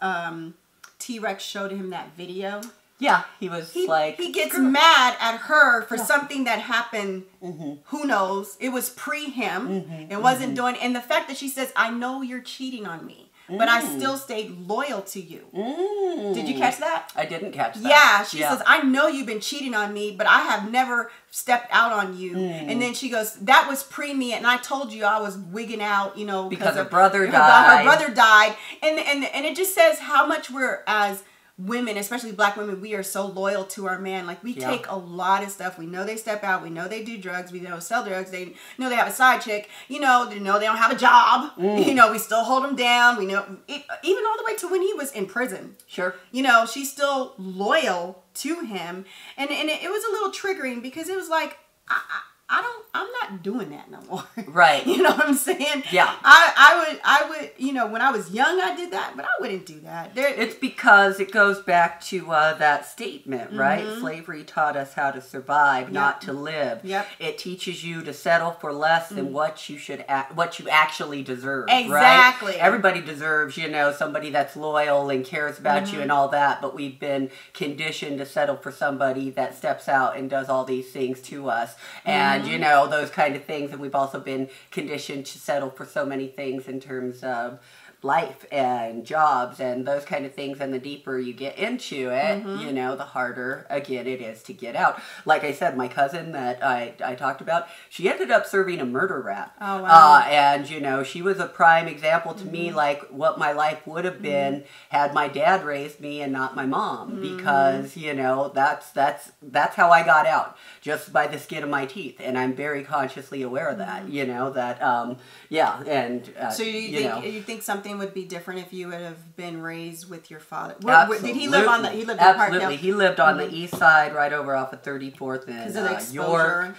T-Rex showed him that video. Yeah, he gets mad at her for something that happened. Who knows? It was pre him. It wasn't doing. And the fact that she says, "I know you're cheating on me, but I still stayed loyal to you." Did you catch that? I didn't catch that. Yeah, she says, "I know you've been cheating on me, but I have never stepped out on you." And then she goes, "That was pre me, and I told you I was wigging out, you know, because her brother died. Her brother died, and it just says how much we're as women, especially Black women, we are so loyal to our man. Like we take a lot of stuff. We know they step out. We know they do drugs. We know sell drugs. They know they have a side chick. You know they don't have a job. You know we still hold them down. We know even all the way to when he was in prison. Sure. You know she's still loyal to him, and it was a little triggering because it was like I'm not doing that no more. Right. You know what I'm saying? Yeah. I would, you know, when I was young, I did that, but I wouldn't do that. It's because it goes back to that statement, right? Slavery taught us how to survive, not to live. Yep. It teaches you to settle for less than what you actually deserve. Exactly. Right? Everybody deserves, you know, somebody that's loyal and cares about you and all that, but we've been conditioned to settle for somebody that steps out and does all these things to us. And, you know, those kind kind of things. And we've also been conditioned to settle for so many things in terms of life and jobs and those kind of things. And the deeper you get into it, you know, the harder, again, it is to get out. Like I said, my cousin that I talked about, she ended up serving a murder rap. Oh, wow. And, you know, she was a prime example to me, like what my life would have been had my dad raised me and not my mom. Because, you know, that's how I got out, just by the skin of my teeth. And I'm very consciously aware of that, you know, that, yeah. And, so you think something would be different if you would have been raised with your father? Did he live on the? He lived in Absolutely. He lived on the east side, right over off of 34th in York.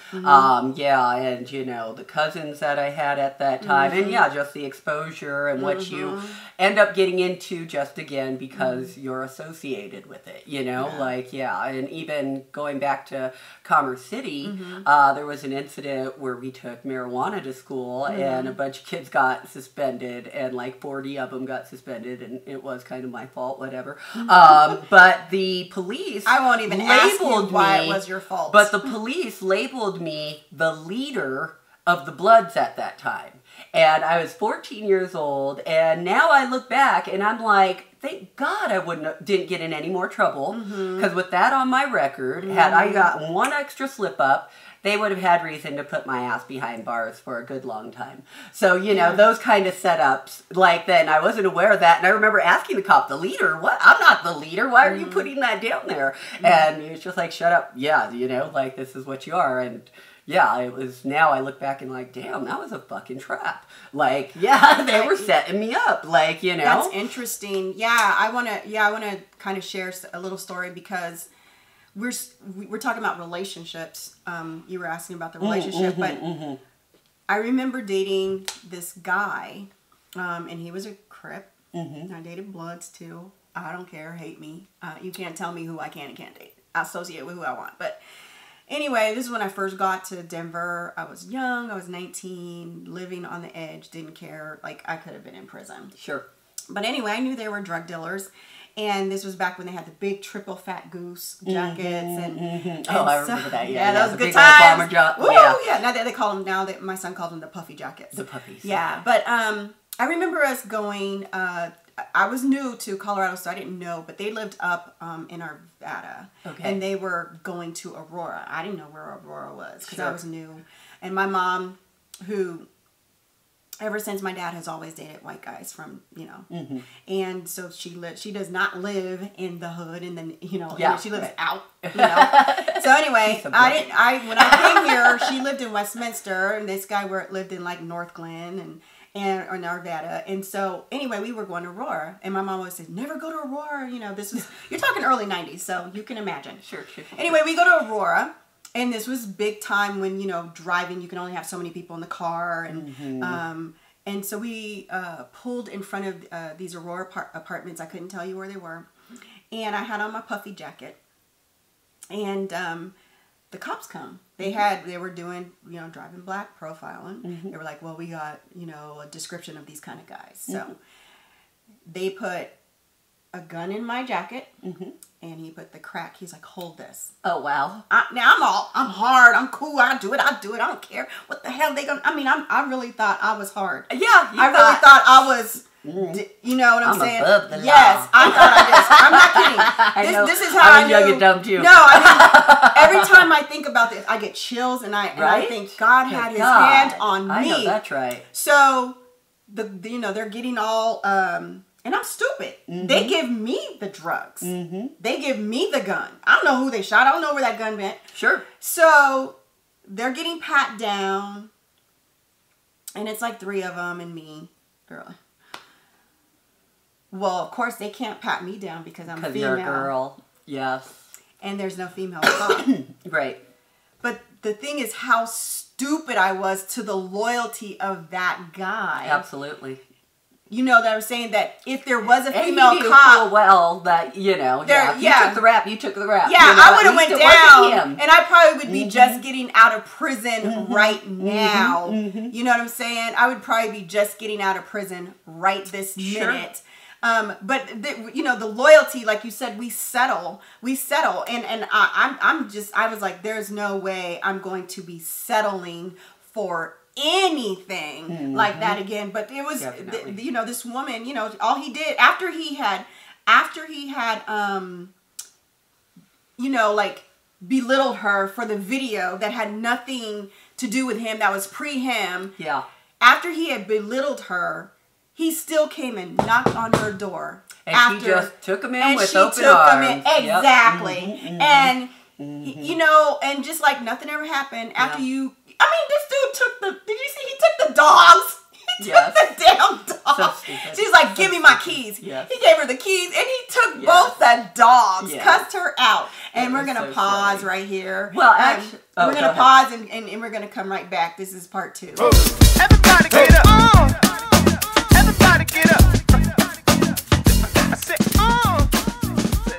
Yeah, and you know the cousins that I had at that time, and yeah, just the exposure and what you end up getting into, just again because you're associated with it. You know, like and even going back to Commerce City, there was an incident where we took marijuana to school, and a bunch of kids got suspended, and like 40 of them got suspended, and it was kind of my fault, whatever. But the police I won't even ask you why it was your fault. But the police labeled me the leader of the Bloods at that time. And I was 14 years old, and now I look back and I'm like, thank God I didn't get in any more trouble, because with that on my record, had I got one extra slip up, they would have had reason to put my ass behind bars for a good long time. So, you know, those kind of setups, like then I wasn't aware of that. And I remember asking the cop, the leader, what? I'm not the leader. Why are you putting that down there? And he was just like, shut up. Yeah, you know, like this is what you are. And yeah, it was, now I look back and like, damn, that was a fucking trap. Like, yeah, they were setting me up. Like, you know. That's interesting. Yeah, I want to kind of share a little story because we're talking about relationships. You were asking about the relationship, but I remember dating this guy, and he was a Crip. I dated Bloods too. I don't care. Hate me. You can't tell me who I can and can't date. I associate with who I want. But anyway, this is when I first got to Denver. I was young. I was 19, living on the edge. Didn't care. Like I could have been in prison. Sure. But anyway, I knew they were drug dealers. And this was back when they had the big triple fat goose jackets and I remember that. Yeah, that was a good big time. Bomber job. Woo, yeah. Now they call them. Now that my son calls them the puffy jackets. The puppies. Yeah, but I remember us going. I was new to Colorado, so I didn't know. But they lived up in Arvada, and they were going to Aurora. I didn't know where Aurora was because I was new. And my mom, who ever since my dad has always dated white guys from, you know, and so she does not live in the hood, and then, you know, she lives out, you know. So anyway, when I came here, she lived in Westminster, and this guy lived in like North Glen and or Arvada. And so anyway, we were going to Aurora, and my mom always said, never go to Aurora. You know, this was, you're talking early 90s, so you can imagine. Sure. Anyway, we go to Aurora. And this was big time when, you know, driving, you can only have so many people in the car. And so we pulled in front of these Aurora apartments. I couldn't tell you where they were. And I had on my puffy jacket. And the cops come. They were doing, you know, driving black profiling. They were like, well, we got, you know, a description of these kind of guys. So they put a gun in my jacket, and he put the crack. He's like, hold this. Oh, wow. Now I'm hard. I'm cool. I do it. I don't care. What the hell they gonna, I mean, I really thought I was hard. Yeah. I really thought I was, you know what I'm saying? Above the law. Yes. I thought I'm not kidding. This is how I I'm knew. young and dumb too. No, I mean, every time I think about this, I get chills, and I think God had his hand on me. I know, that's right. So, you know, they're getting all, and I'm stupid. They give me the drugs. They give me the gun. I don't know who they shot. I don't know where that gun went. Sure. So they're getting pat down. And it's like 3 of them and me. Girl. Well, of course, they can't pat me down because I'm a female. Because you're a girl. Yes. And there's no female cop. Right. But the thing is how stupid I was to the loyalty of that guy. Absolutely. You know that I'm saying that if there was a female and cop, well, that you know, if you took the rap, you took the rap. Yeah, you know, I would have went down, and I probably would be just getting out of prison right now. You know what I'm saying? I would probably be just getting out of prison right this minute. But you know, the loyalty, like you said, we settle, and I was like, there's no way I'm going to be settling for anything like that again. But it was, you know, this woman, you know, all he did after he had, you know, like belittled her for the video that had nothing to do with him, that was pre him. Yeah. After he had belittled her, he still came and knocked on her door. And she just took him in with open arms. Exactly. Yep. And, you know, and just like nothing ever happened after you, I mean, this dude took did you see, he took the dogs. He took the damn dogs. So she's like, give me my keys. Yes. He gave her the keys and he took both the dogs, cussed her out. And we're going to pause right here. Well, actually, we're going to pause and we're going to come right back. This is part 2. Everybody get up. Everybody get up. I said,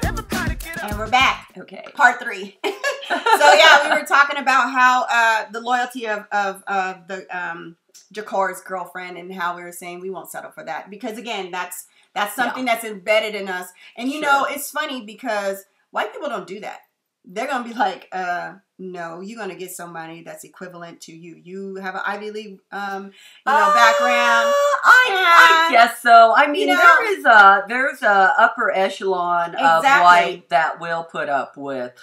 everybody get up. And we're back. Okay. Part 3. So yeah, we were talking about how the loyalty of the Jakar's girlfriend, and how we were saying we won't settle for that, because again, that's something that's embedded in us. And you know, it's funny because white people don't do that. They're gonna be like, no, you're gonna get somebody that's equivalent to you. You have an Ivy League, you know, background. I guess so. I mean, you know, there's a upper echelon of white that will put up with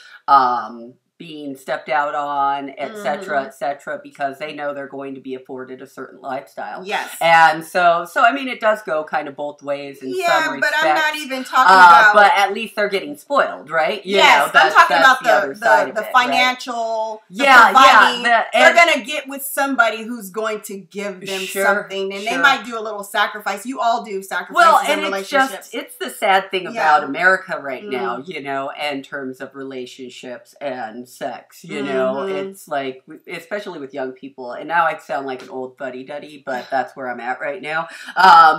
being stepped out on, etc., because they know they're going to be afforded a certain lifestyle. Yes. And so I mean, it does go kind of both ways in some respects. But I'm not even talking about. But at least they're getting spoiled, right? You yes, know, I'm talking about the it, financial. Right? They're gonna get with somebody who's going to give them something, and they might do a little sacrifice. You all do sacrifices in relationships. It's the sad thing about America right now, you know, in terms of relationships and sex, you know, it's like, especially with young people, and now I sound like an old fuddy-duddy, but that's where I'm at right now,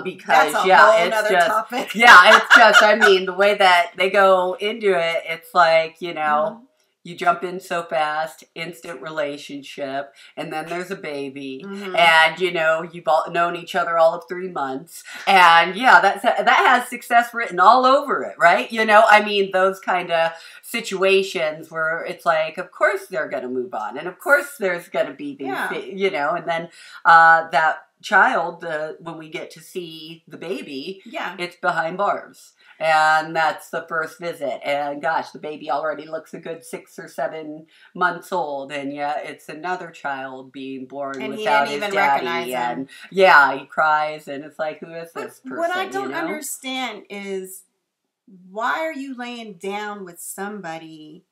because it's just, topic. It's just, I mean, the way that they go into it, it's like, you know, you jump in so fast, instant relationship, and then there's a baby, and you know, you've all known each other all of 3 months, and that has success written all over it, right? You know, I mean, those kind of situations where it's like, of course they're going to move on, and of course there's going to be these, you know, and then that child, when we get to see the baby, it's behind bars. And that's the first visit. And gosh, the baby already looks a good 6 or 7 months old. And it's another child being born and without his daddy. And he cries. And it's like, who is this person? What I don't understand is, why are you laying down with somebody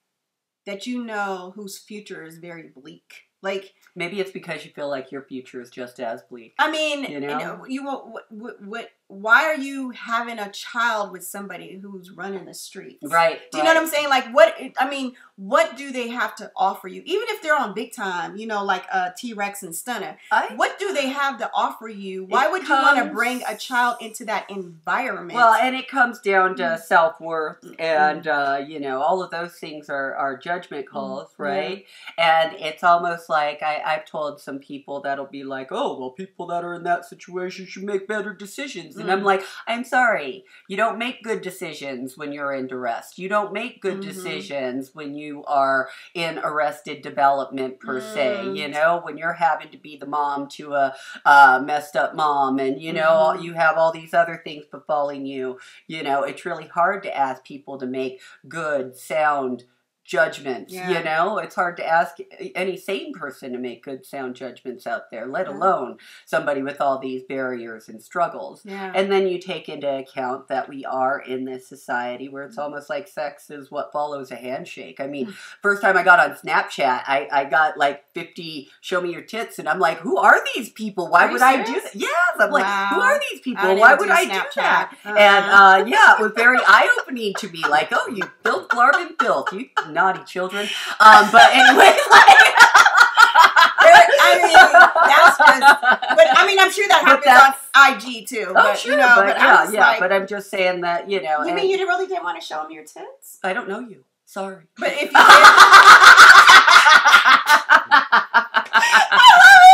that you know whose future is very bleak? Like, maybe it's because you feel like your future is just as bleak. I mean, you know, why are you having a child with somebody who's running the streets? Right. Do you know what I'm saying? Like, what do they have to offer you? Even if they're on big time, you know, like T-Rex and Stunner. What do they have to offer you? Why would you want to bring a child into that environment? Well, and it comes down to self-worth, and you know, all of those things are judgment calls, right? And it's almost like I've told some people that'll be like, oh, well, people that are in that situation should make better decisions. And I'm like, I'm sorry, you don't make good decisions when you're in duress. You don't make good decisions when you are in arrested development, per se. You know, when you're having to be the mom to a messed up mom, and you know, you have all these other things befalling you. You know, it's really hard to ask people to make good, sound judgments. You know, it's hard to ask any sane person to make good, sound judgments out there, let alone somebody with all these barriers and struggles. And then you take into account that we are in this society where it's almost like sex is what follows a handshake. I mean, first time I got on Snapchat, I got like 50 show me your tits, and I'm like, who are these people? Why would I do that? Yes, I'm like, who are these people? Why would I do that? And it was very eye-opening to me, like, oh, you filth, larb, and filth, you naughty children. But anyway, I mean, that's just, but I mean, I'm sure that happens on IG too. Oh, but, sure, you know, but like, but I'm just saying that, you know. You mean you really didn't want to show them your tits? I don't know you. Sorry. But if you did.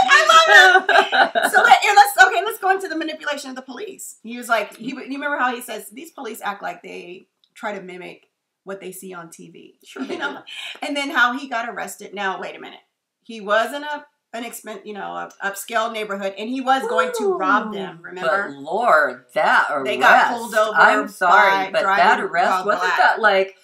I love it. So let's go into the manipulation of the police. He was like, you remember how he says, these police act like they try to mimic what they see on TV. Sure. You know? And then how he got arrested. Now, wait a minute. He wasn't a a upscale neighborhood, and he was going to rob them. Remember? But Lord, that arrest! They got pulled over. I'm sorry, by but driving that arrest while wasn't black. that like?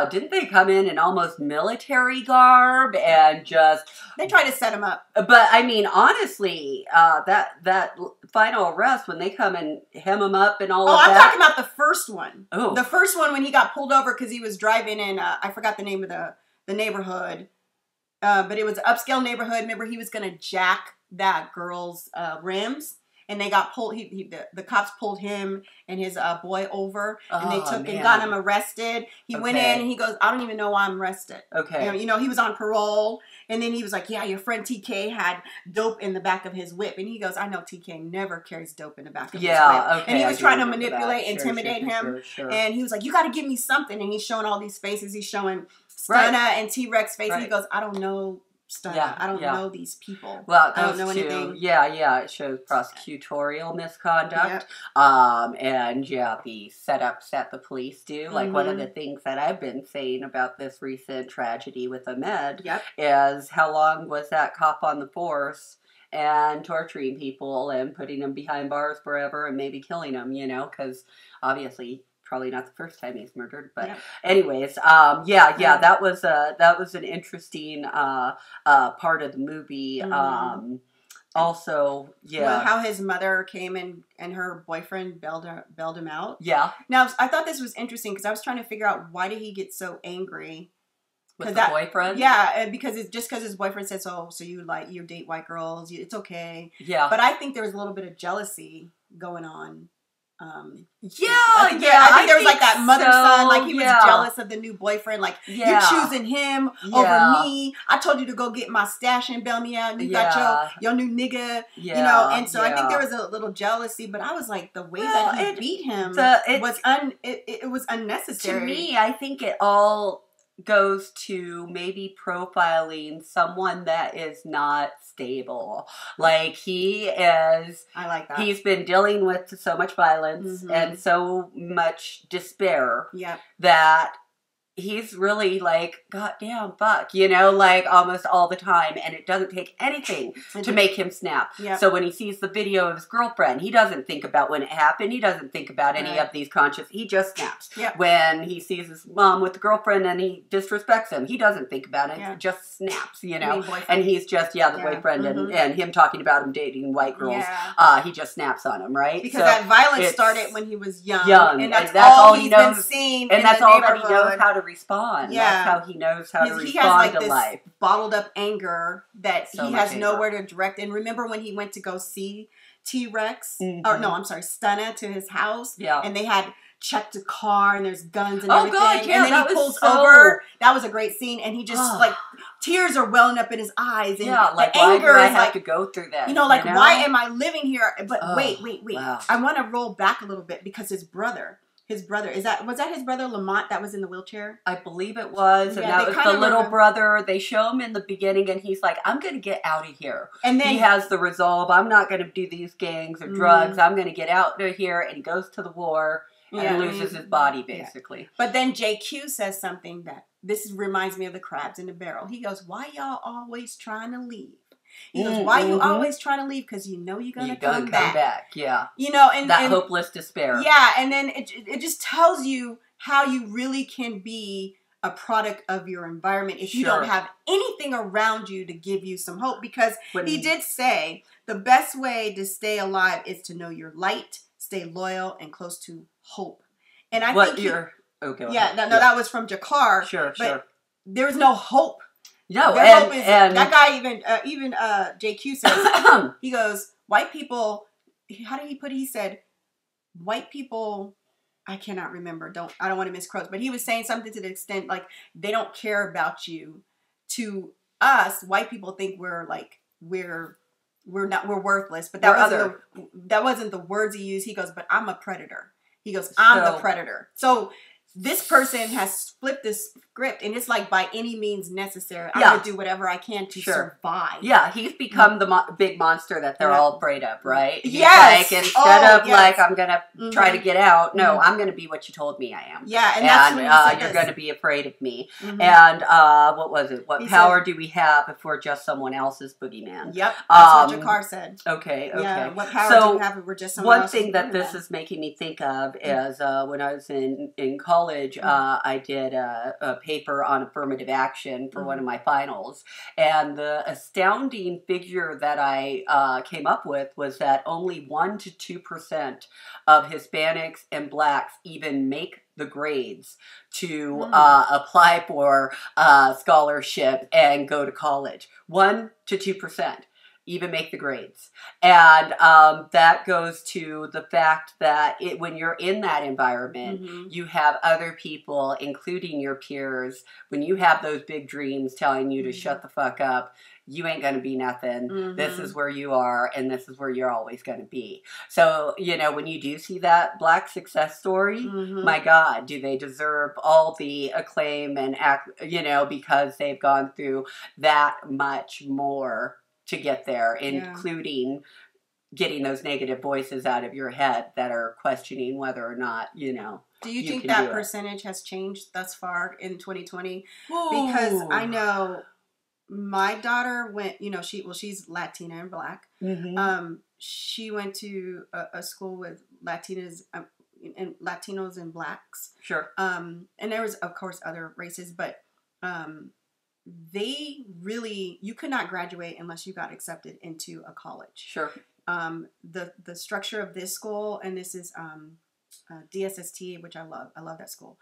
Didn't they come in almost military garb and just? They tried to set him up. But I mean, honestly, that final arrest when they come and hem him up and all of that. I'm talking about the first one. Oh, the first one when he got pulled over because he was driving in. I forgot the name of the neighborhood, but it was an upscale neighborhood. Remember, he was gonna jack that girl's rims. And they got pulled. The cops pulled him and his boy over, and they took and got him arrested. He went in and he goes, "I don't even know why I'm arrested." Okay. He was on parole, and then he was like, "Yeah, your friend TK had dope in the back of his whip," and he goes, "I know TK never carries dope in the back of his whip." Okay. And he was I trying to do remember manipulate, that. intimidate him, Sure. and he was like, "You got to give me something," and he's showing all these faces. He's showing Stunna and T-Rex face. Right. He goes, "I don't know. Stunna. I don't know these people. Well, I don't know anything." Yeah. It shows prosecutorial misconduct. Yep. And the setups that the police do. Like one of the things that I've been saying about this recent tragedy with Ahmed is how long was that cop on the force and torturing people and putting them behind bars forever and maybe killing them, because obviously probably not the first time he's murdered, but anyways, that was an interesting part of the movie. Also, well, how his mother came and her boyfriend bailed him out. Yeah. Now, I thought this was interesting because I was trying to figure out why did he get so angry with the boyfriend? Yeah, because his boyfriend says, "Oh, so you date white girls? It's okay." Yeah. But I think there was a little bit of jealousy going on. I think there was like that mother-son, like he was jealous of the new boyfriend, like you're choosing him over me. I told you to go get my stash and bail me out, and you got your new nigga, and so I think there was a little jealousy, but I was like, the way that he beat him it was unnecessary. To me, I think it all goes to maybe profiling someone that is not stable. Like he is. I like that. He's been dealing with so much violence and so much despair that he's really like, goddamn, fuck, like almost all the time. And it doesn't take anything to make him snap. Yep. So when he sees the video of his girlfriend, he doesn't think about when it happened. He doesn't think about any of these conscious. He just snaps. Yep. When he sees his mom with the girlfriend and he disrespects him, he doesn't think about it. He just snaps, And he's just, the boyfriend and him talking about him dating white girls. Yeah. He just snaps on him, right? Because that violence started when he was young. And that's all he's been seeing. And that's all that he knows how to respond. Yeah. That's how he knows how to respond to life. Bottled up anger that he has nowhere to direct. And remember when he went to go see T-Rex, Stunna to his house, and they had checked a car and there's guns and everything. God, yeah, and then he pulls over. That was a great scene, and he just like tears are welling up in his eyes. And like the why anger do I is have like to go through that? Why am I living here? But wait. Wow. I want to roll back a little bit because his brother, was that his brother Lamont that was in the wheelchair? I believe it was, and that was the little brother. They show him in the beginning, and he's like, "I'm going to get out of here." And then he has the resolve. I'm not going to do these gangs or drugs. I'm going to get out of here, and he goes to the war and loses his body, basically. Yeah. But then JQ says something that reminds me of the crabs in the barrel. He goes, "Why y'all always trying to leave?" He goes, "Why you always trying to leave? Because you're going to come back. Yeah. And that hopeless despair. Yeah, and then it just tells you how you really can be a product of your environment if you don't have anything around you to give you some hope. Because he did say the best way to stay alive is to know your light, stay loyal, and close to hope. And I think that was from Jakar. Sure. There's no hope. No, and that guy even JQ says he goes, white people. How did he put it? He said, white people. I cannot remember. I don't want to misquote, but he was saying something to the extent like they don't care about you. To us, white people think we're worthless, but that wasn't the words he used. He goes, but I'm a predator. He goes, I'm the predator. So this person has flipped this script, and it's like by any means necessary. I'm Yeah. gonna do whatever I can to survive. Yeah, he's become the big monster that they're all afraid of, right? He's Yes. like, instead of yes. like, I'm gonna try to get out, no, I'm gonna be what you told me I am. Yeah, and that's when he said you're this. gonna be afraid of me. And what was it? What He power said- do we have if we're just someone else's boogeyman? Yep, that's what Jakar said. Okay. Yeah, what power do we have if we're just someone one else's thing that this boogeyman? is making me think of is when I was in college, I did a paper on affirmative action for one of my finals, and the astounding figure that I came up with was that only 1 to 2% of Hispanics and Blacks even make the grades to apply for scholarship and go to college. 1 to 2%. Even make the grades. And that goes to the fact that when you're in that environment, you have other people, including your peers, when you have those big dreams telling you to shut the fuck up, you ain't going to be nothing. This is where you are, and this is where you're always going to be. So, when you do see that Black success story, my God, do they deserve all the acclaim and because they've gone through that much more to get there, including getting those negative voices out of your head that are questioning whether or not, Do you think that percentage has changed thus far in 2020? Because I know my daughter went, she's Latina and Black. She went to a school with Latinas and Latinos and Blacks. Sure. And there was, of course, other races, but they really, you could not graduate unless you got accepted into a college. Sure. The structure of this school, and this is DSST, which I love that school.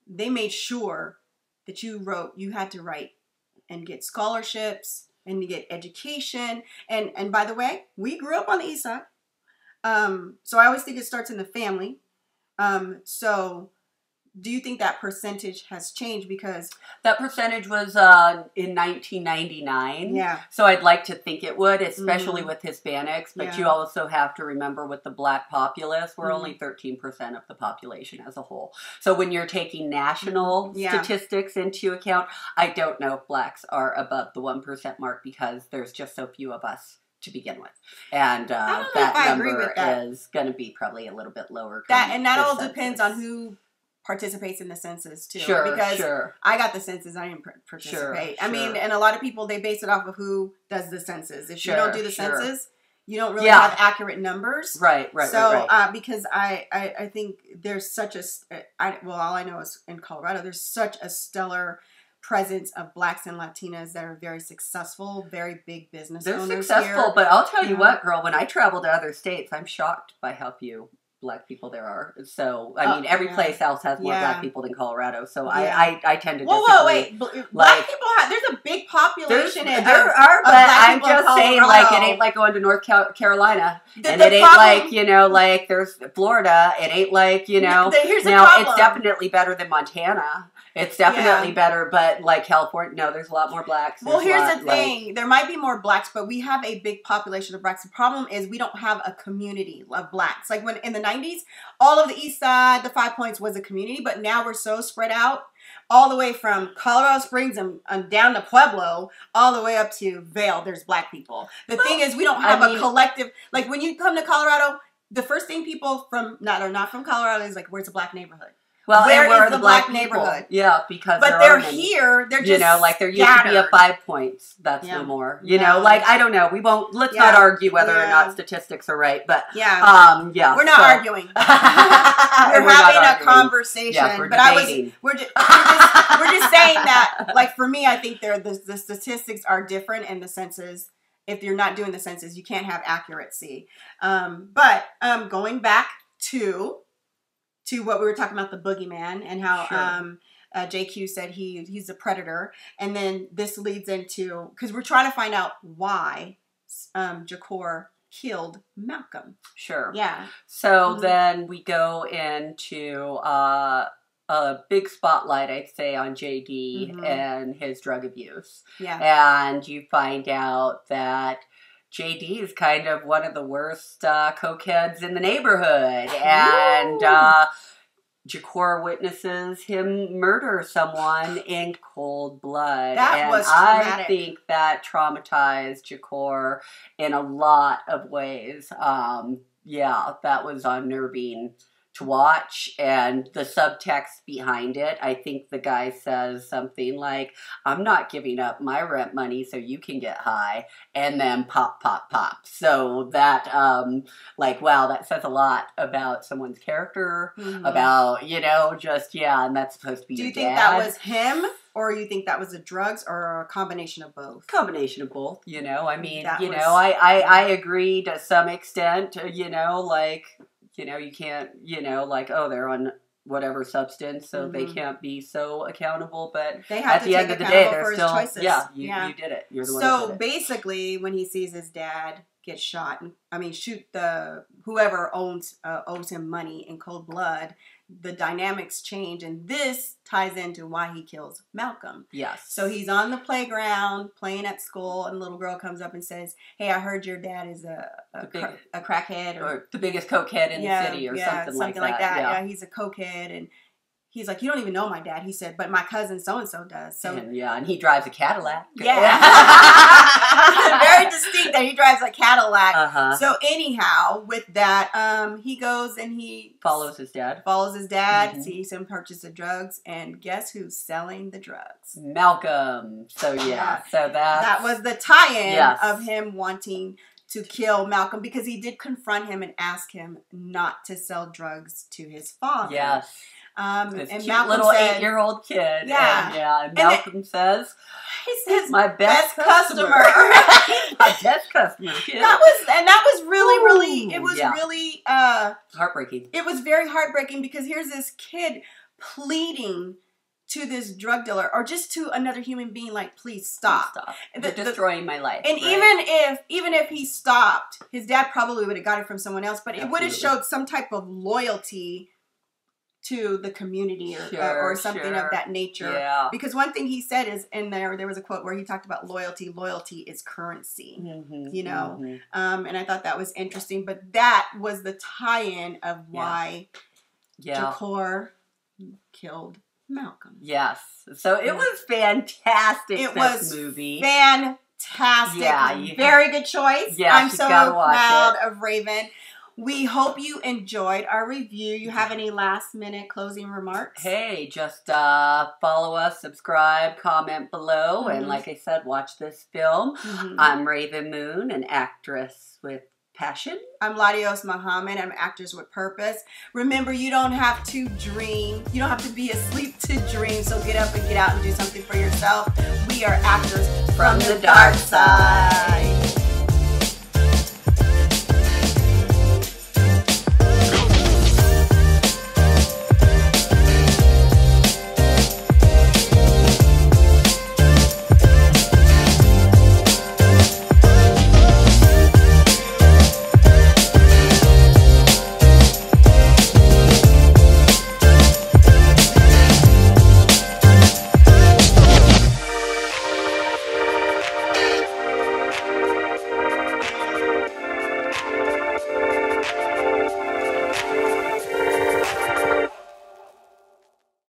They made sure that you had to write and get scholarships and to get education. And by the way, we grew up on the East Side. So I always think it starts in the family. So do you think that percentage has changed? Because that percentage was in 1999. Yeah. So I'd like to think it would, especially with Hispanics. But you also have to remember with the Black populace, we're only 13% of the population as a whole. So when you're taking national statistics into account, I don't know if Blacks are above the 1% mark because there's just so few of us to begin with. And that number is going to be probably a little bit lower. That all depends on who participates in the census too. Because I got the census, I didn't participate. I mean, and a lot of people, they base it off of who does the census. If you don't do the census, you don't really have accurate numbers. Right. So, because I think there's such all I know is in Colorado, there's such a stellar presence of Blacks and Latinas that are very successful, very big business owners. They're successful, here. But I'll tell you what, girl, when I travel to other states, I'm shocked by how few Black people there are. So, I mean, every place else has more Black people than Colorado. So I tend to disagree. Whoa, wait. Black people there's a big population. There are, but I'm just saying, like, it ain't like going to North Carolina. And it ain't like, there's Florida. It ain't like, Here's the now problem. It's definitely better than Montana. It's definitely better, but like California, no, there's a lot more Blacks. Well, here's the thing. There might be more Blacks, but we have a big population of Blacks. The problem is we don't have a community of Blacks. Like when in the 90s, all of the East Side, the 5 Points was a community, but now we're so spread out all the way from Colorado Springs and down to Pueblo, all the way up to Vail. There's Black people. The thing is we don't have a collective, like when you come to Colorado, the first thing people not from Colorado is like, where's a Black neighborhood? Well, where is the the Black people? neighborhood? Yeah, because but they're here. They're just like there used to be a 5 Points. That's no more. Like I don't know. We won't. Let's not argue whether or not statistics are right. But we're not arguing. we're having a conversation. Yeah, we're just saying that. Like for me, I think the statistics are different in the census. If you're not doing the census, you can't have accuracy. But going back to what we were talking about, the boogeyman, and how JQ said he's a predator. And then this leads into, because we're trying to find out why Jakar killed Malcolm. Sure. Yeah. So then we go into a big spotlight, I'd say, on JD and his drug abuse. Yeah. And you find out that JD is kind of one of the worst cokeheads in the neighborhood. And Jakor witnesses him murder someone in cold blood. That was I traumatic. think that traumatized Jakor in a lot of ways. Yeah, that was unnerving to watch, and the subtext behind it, I think the guy says something like, I'm not giving up my rent money so you can get high, and then pop, pop, pop. So that, like, wow, that says a lot about someone's character, about, you know, just, yeah, and that's supposed to be Do your you think dad. that was him, or you think that was the drugs, or a combination of both? Combination of both, you know, I mean, That you was- know, I agree to some extent, you know, like, you know, you can't, you know, like, oh, they're on whatever substance, so they can't be so accountable. But They have at to the end take of the day, accountable they're for his still, choices. yeah, Yeah. you did it. You're the one So who did it. basically, when he sees his dad get shot, shoot whoever owes him money in cold blood, the dynamics change, and this ties into why he kills Malcolm. Yes. So he's on the playground playing at school, and a little girl comes up and says, "Hey, I heard your dad is a crackhead, or the biggest cokehead in the city, or something like that. Yeah, he's a cokehead." And he's like, "You don't even know my dad." He said, "But my cousin so-and-so does." So and he drives a Cadillac. yeah. Very distinct that he drives a Cadillac. Uh-huh. So anyhow, with that, he goes and he Follows his dad. sees him purchase the drugs, and guess who's selling the drugs? Malcolm. So yeah. So that was the tie-in Yes. of him wanting to kill Malcolm, because he did confront him and ask him not to sell drugs to his father. Yes. And This cute Malcolm little said, 8-year-old kid. Yeah. And Malcolm says, he says, my best customer. My best customer, kid. that was really, Ooh, it was yeah. really, Heartbreaking. it was very heartbreaking, because here's this kid pleading to this drug dealer, or just to another human being, like, please stop. You're destroying my life. And right? even if he stopped, his dad probably would have got it from someone else, but it would have Absolutely. showed some type of loyalty to the community, or something Sure. of that nature. Yeah. Because one thing he said is, in there was a quote where he talked about loyalty. Loyalty is currency. You know, and I thought that was interesting. But that was the tie-in of why Jakor killed Malcolm. Yes. So it was fantastic. It this was movie. fantastic. Yeah, Very good choice. Yeah, I'm you so gotta watch proud it. of Rav'n. We hope you enjoyed our review. You have any last minute closing remarks? Hey, just follow us, subscribe, comment below, and like I said, watch this film. I'm Rav'n Moon, an actress with passion. I'm LaDios Muhammad. I'm Actors with Purpose. Remember, you don't have to dream. You don't have to be asleep to dream. So get up and get out and do something for yourself. We are actors from the dark side.